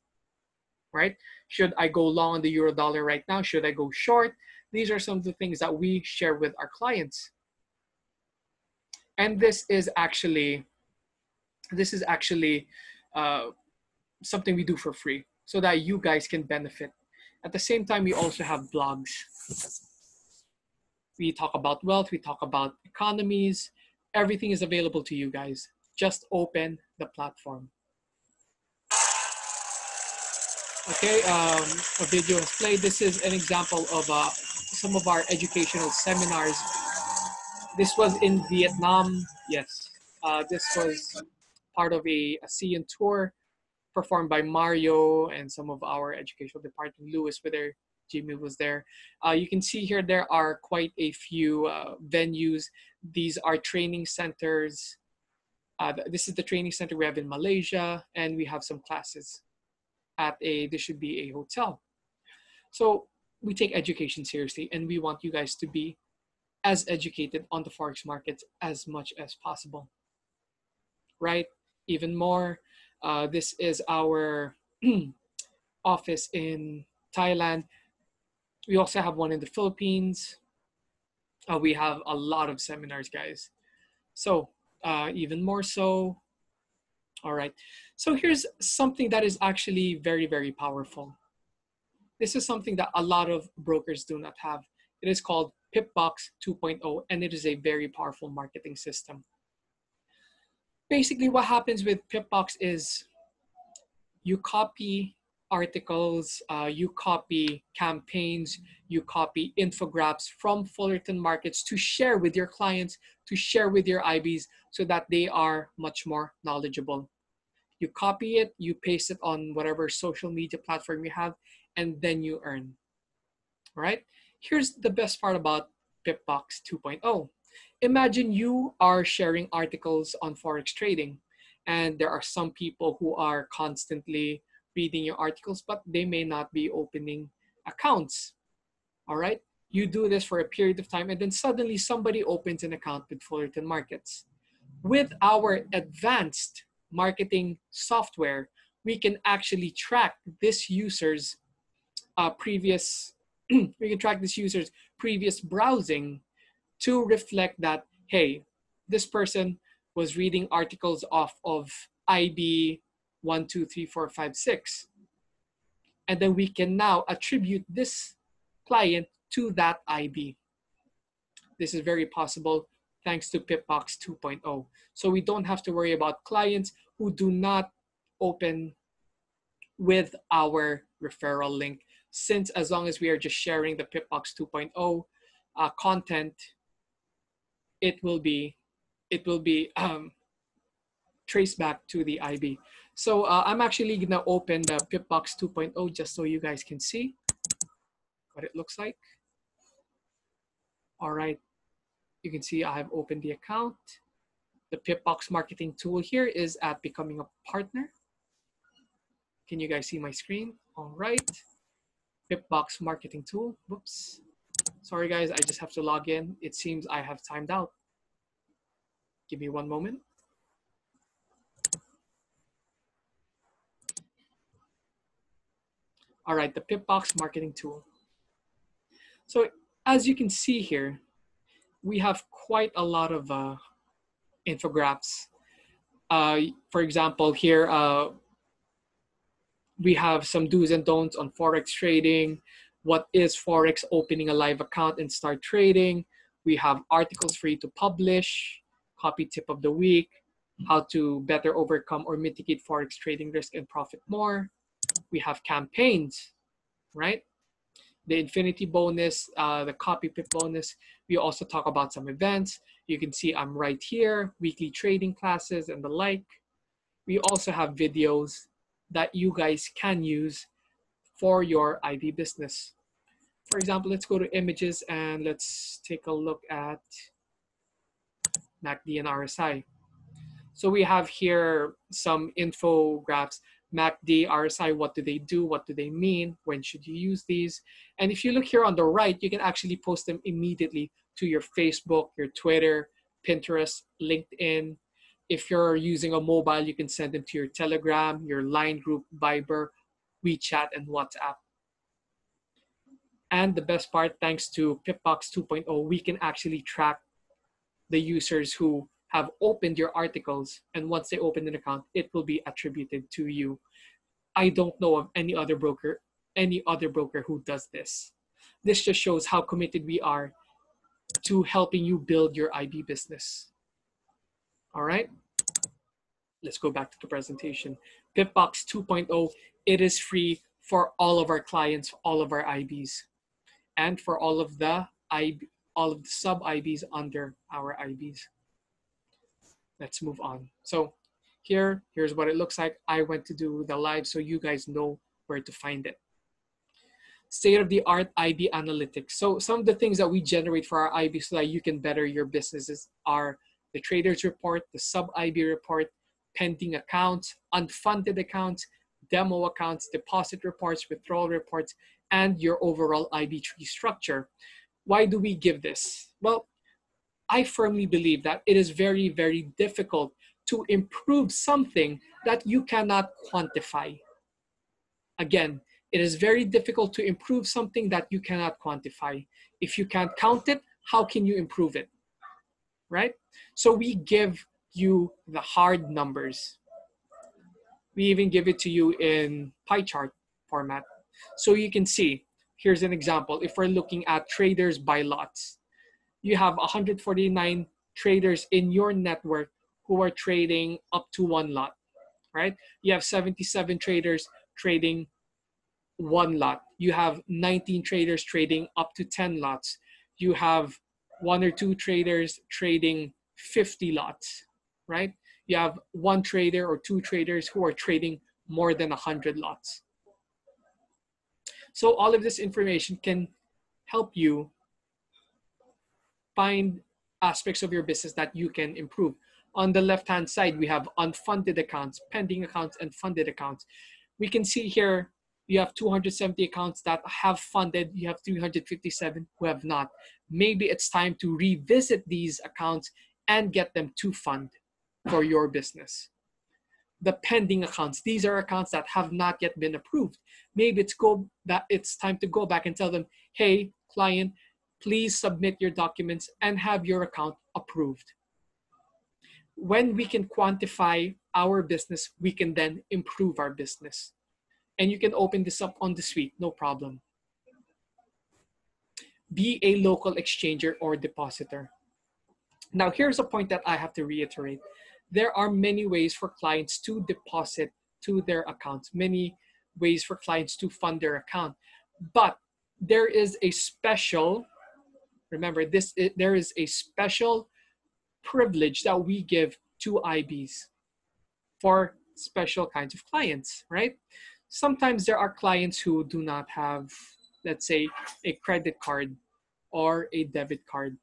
right? Should I go long on the euro dollar right now? Should I go short? These are some of the things that we share with our clients. And this is actually something we do for free so that you guys can benefit. At the same time, we also have blogs. We talk about wealth, we talk about economies. Everything is available to you guys. Just open the platform. Okay, a video has played. This is an example of some of our educational seminars. This was in Vietnam. Yes, this was part of a ASEAN tour performed by Mario and some of our educational department. Louis was there, Jimmy was there. You can see here there are quite a few venues. These are training centers. This is the training center we have in Malaysia, and we have some classes at this should be a hotel. So we take education seriously, and we want you guys to be as educated on the Forex markets as much as possible, right? Even more, this is our office in Thailand. We also have one in the Philippines. We have a lot of seminars, guys. So even more so. All right. So here's something that is actually very, very powerful. This is something that a lot of brokers do not have. It is called Pip Box 2.0, and it is a very powerful marketing system. Basically, what happens with Pip Box is you copy articles, you copy campaigns, you copy infographics from Fullerton Markets to share with your clients, to share with your IBs so that they are much more knowledgeable. You copy it, you paste it on whatever social media platform you have, and then you earn, right? Here's the best part about Pip Box 2.0. Imagine you are sharing articles on Forex trading, and there are some people who are constantly reading your articles, but they may not be opening accounts, all right? You do this for a period of time, and then suddenly somebody opens an account with Fullerton Markets. With our advanced marketing software, we can actually track this user's previous we can track this user's previous browsing to reflect that, hey, this person was reading articles off of IB 123456, and then we can now attribute this client to that IB. This is very possible thanks to Pip Box 2.0. So we don't have to worry about clients who do not open with our referral link, since as long as we are just sharing the Pip Box 2.0 content, it will be traced back to the IB. So I'm actually gonna open the Pip Box 2.0 just so you guys can see what it looks like. All right, you can see I have opened the account. The Pip Box marketing tool here is at becoming a partner. Can you guys see my screen? All right, Pip Box marketing tool. Whoops. Sorry guys, I just have to log in. It seems I have timed out. Give me one moment. All right, the Pip Box marketing tool. So as you can see here, we have quite a lot of infographics. For example, here we have some do's and don'ts on Forex trading. What is Forex? Opening a live account and start trading. We have articles for you to publish, copy tip of the week, how to better overcome or mitigate Forex trading risk and profit more. We have campaigns, right? The infinity bonus, the copy pip bonus. We also talk about some events. You can see I'm right here, weekly trading classes and the like. We also have videos that you guys can use for your IB business. For example, let's go to images and let's take a look at MACD and RSI. So we have here some infographics. MACD, RSI, what do they do? What do they mean? When should you use these? And if you look here on the right, you can actually post them immediately to your Facebook, your Twitter, Pinterest, LinkedIn. If you're using a mobile, you can send them to your Telegram, your Line group, Viber, WeChat, and WhatsApp. And the best part, thanks to Pip Box 2.0, we can actually track the users who have opened your articles, and once they open an account, it will be attributed to you. I don't know of any other broker who does this. This just shows how committed we are to helping you build your IB business. All right, let's go back to the presentation. Pip Box 2.0, it is free for all of our clients, all of our IBs, and for all of the sub IBs under our IBs. Let's move on. So here's what it looks like. I went to do the live so you guys know where to find it. State-of-the-art IB analytics. So some of the things that we generate for our IB so that you can better your businesses are the traders report, the sub-IB report, pending accounts, unfunded accounts, demo accounts, deposit reports, withdrawal reports, and your overall IB tree structure. Why do we give this? Well, I firmly believe that it is very, very difficult to improve something that you cannot quantify. Again, it is very difficult to improve something that you cannot quantify. If you can't count it, how can you improve it? Right? So we give you the hard numbers. We even give it to you in pie chart format. So you can see, here's an example. If we're looking at traders by lots, you have 149 traders in your network who are trading up to one lot, right? You have 77 traders trading one lot. You have 19 traders trading up to 10 lots. You have 1 or 2 traders trading 50 lots, right? You have 1 trader or 2 traders who are trading more than 100 lots. So all of this information can help you find aspects of your business that you can improve. On the left-hand side, we have unfunded accounts, pending accounts, and funded accounts. We can see here You have 270 accounts that have funded. You have 357 who have not. Maybe it's time to revisit these accounts and get them to fund for your business. The pending accounts, these are accounts that have not yet been approved. Maybe it's time to go back and tell them, hey, client, please submit your documents and have your account approved. When we can quantify our business, we can then improve our business. And you can open this up on the suite, no problem. Be a local exchanger or depositor. Now, here's a point that I have to reiterate. There are many ways for clients to deposit to their accounts, many ways for clients to fund their account. But there is a special, remember this, there is a special privilege that we give to IBs for special kinds of clients, right? Sometimes there are clients who do not have, let's say, a credit card or a debit card.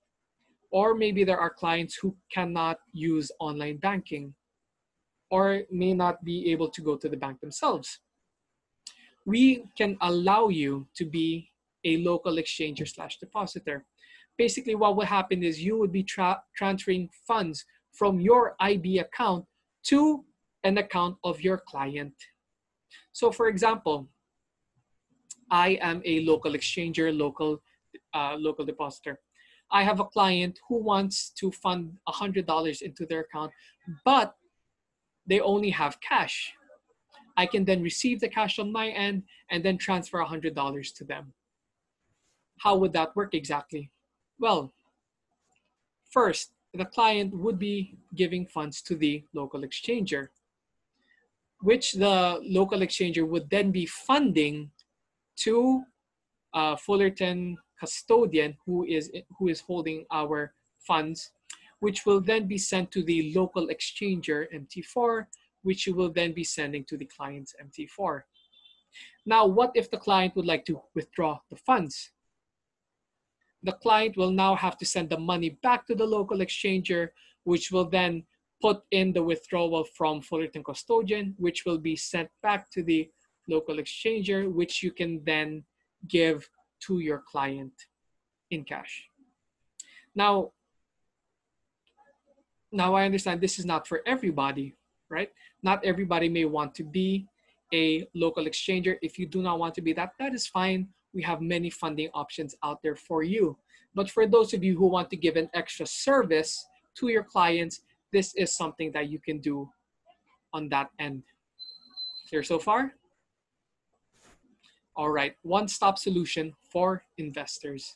Or maybe there are clients who cannot use online banking or may not be able to go to the bank themselves. We can allow you to be a local exchanger / depositor. Basically, what will happen is you would be transferring funds from your IB account to an account of your client. So for example, I am a local exchanger, local depositor. I have a client who wants to fund $100 into their account, but they only have cash. I can then receive the cash on my end and then transfer $100 to them. How would that work exactly? Well, first, the client would be giving funds to the local exchanger, which the local exchanger would then be funding to Fullerton custodian who is holding our funds, which will then be sent to the local exchanger MT4, which you will then be sending to the client's MT4. Now, what if the client would like to withdraw the funds? The client will now have to send the money back to the local exchanger, which will then put in the withdrawal from Fullerton custodian, which will be sent back to the local exchanger, which you can then give to your client in cash. Now I understand this is not for everybody, right? Not everybody may want to be a local exchanger. If you do not want to be that, that is fine. We have many funding options out there for you. But for those of you who want to give an extra service to your clients, this is something that you can do on that end. Clear so far? All right, one-stop solution for investors.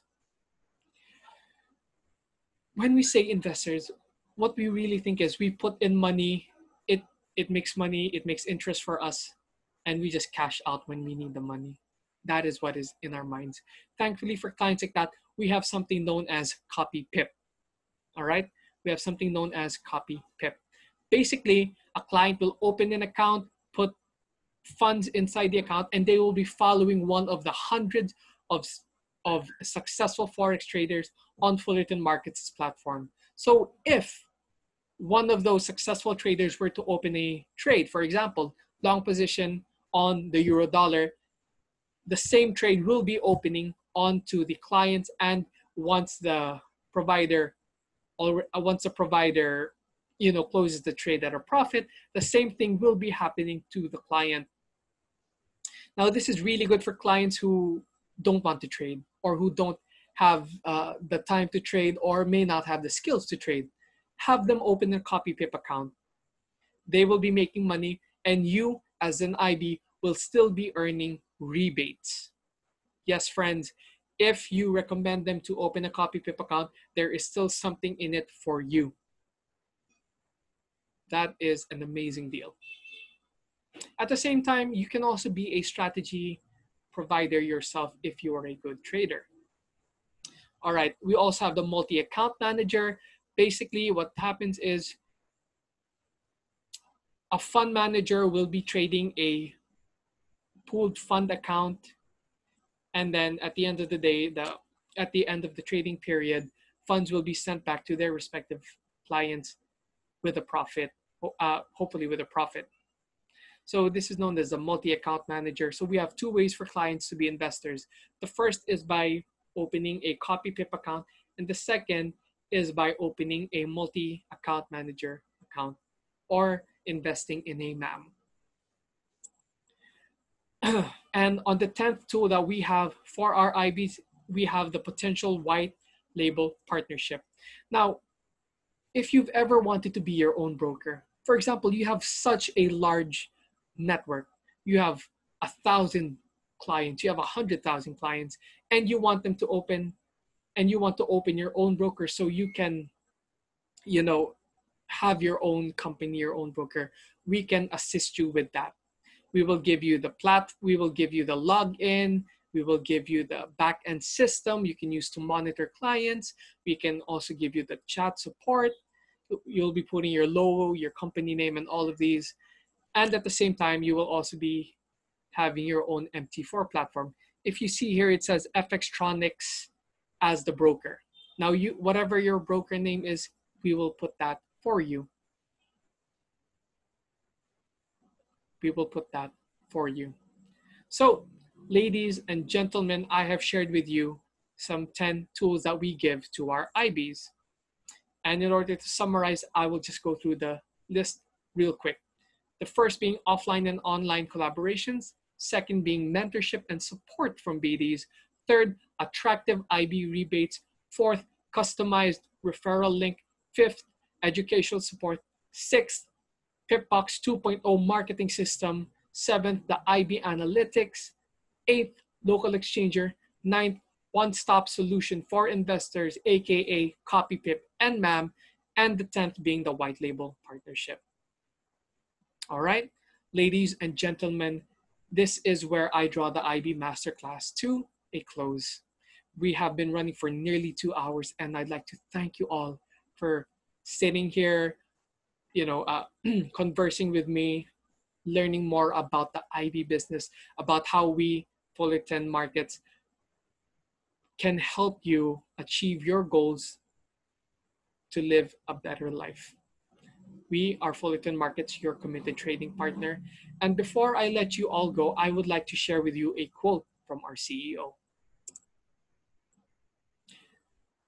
When we say investors, what we really think is we put in money, it makes money, it makes interest for us, and we just cash out when we need the money. That is what is in our minds. Thankfully for clients like that, we have something known as copy Pip. All right, we have something known as copy Pip. Basically, a client will open an account, put funds inside the account, and they will be following one of the hundreds of successful Forex traders on Fullerton Markets platform. So if one of those successful traders were to open a trade, for example, long position on the euro dollar, the same trade will be opening onto the clients, and once the provider closes the trade at a profit, the same thing will be happening to the client. Now, this is really good for clients who don't want to trade or who don't have the time to trade or may not have the skills to trade. Have them open a copy Pip account. They will be making money, and you as an IB will still be earning rebates. Yes, friends, if you recommend them to open a copy Pip account, there is still something in it for you. That is an amazing deal. At the same time, you can also be a strategy provider yourself if you are a good trader. All right, we also have the multi-account manager. Basically, what happens is a fund manager will be trading a pooled fund account, and then at the end of the day, at the end of the trading period, funds will be sent back to their respective clients with a profit, hopefully with a profit. So this is known as a multi-account manager. So we have two ways for clients to be investors. The first is by opening a copy Pip account, and the second is by opening a multi-account manager account or investing in a MAM. And on the 10th tool that we have for our IBs, we have the potential white label partnership. Now, if you've ever wanted to be your own broker, for example, you have such a large network, you have 1,000 clients, you have 100,000 clients, and you want them to open, and you want to open your own broker so you can, you know, have your own company, your own broker. We can assist you with that. We will give you we will give you the login, we will give you the back end system you can use to monitor clients. We can also give you the chat support. You'll be putting your logo, your company name, and all of these. And at the same time, you will also be having your own MT4 platform. If you see here, it says FXtronics as the broker. Now, whatever your broker name is, we will put that for you. We will put that for you. So, ladies and gentlemen, I have shared with you some 10 tools that we give to our IBs. And in order to summarize, I will just go through the list real quick. The first being offline and online collaborations. Second being mentorship and support from BDs. Third, attractive IB rebates. Fourth, customized referral link. Fifth, educational support. Sixth, Pip Box 2.0 marketing system. Seventh, the IB analytics. Eighth, local exchanger. Ninth, one-stop solution for investors, aka Copy Pip and MAM. And the 10th being the white label partnership. All right, ladies and gentlemen, this is where I draw the IB Masterclass to a close. We have been running for nearly 2 hours, and I'd like to thank you all for sitting here, conversing with me, learning more about the IB business, about how we, Fullerton Markets, can help you achieve your goals to live a better life. We are Fullerton Markets, your committed trading partner. And before I let you all go, I would like to share with you a quote from our CEO.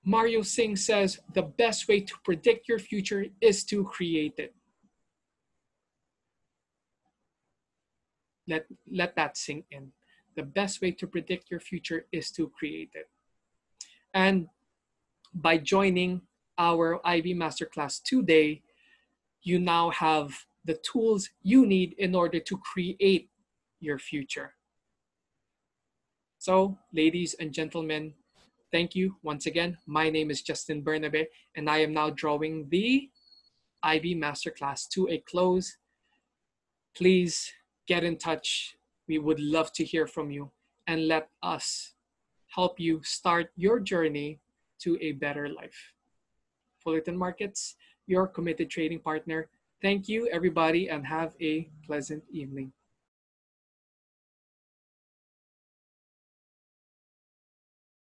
Mario Singh says, "The best way to predict your future is to create it." Let that sink in. The best way to predict your future is to create it. And by joining our IB Masterclass today, you now have the tools you need in order to create your future. So, ladies and gentlemen, thank you once again. My name is Justin Bernabe, and I am now drawing the IB Masterclass to a close. Please get in touch. We would love to hear from you, and let us help you start your journey to a better life. Fullerton Markets, your committed trading partner. Thank you, everybody, and have a pleasant evening.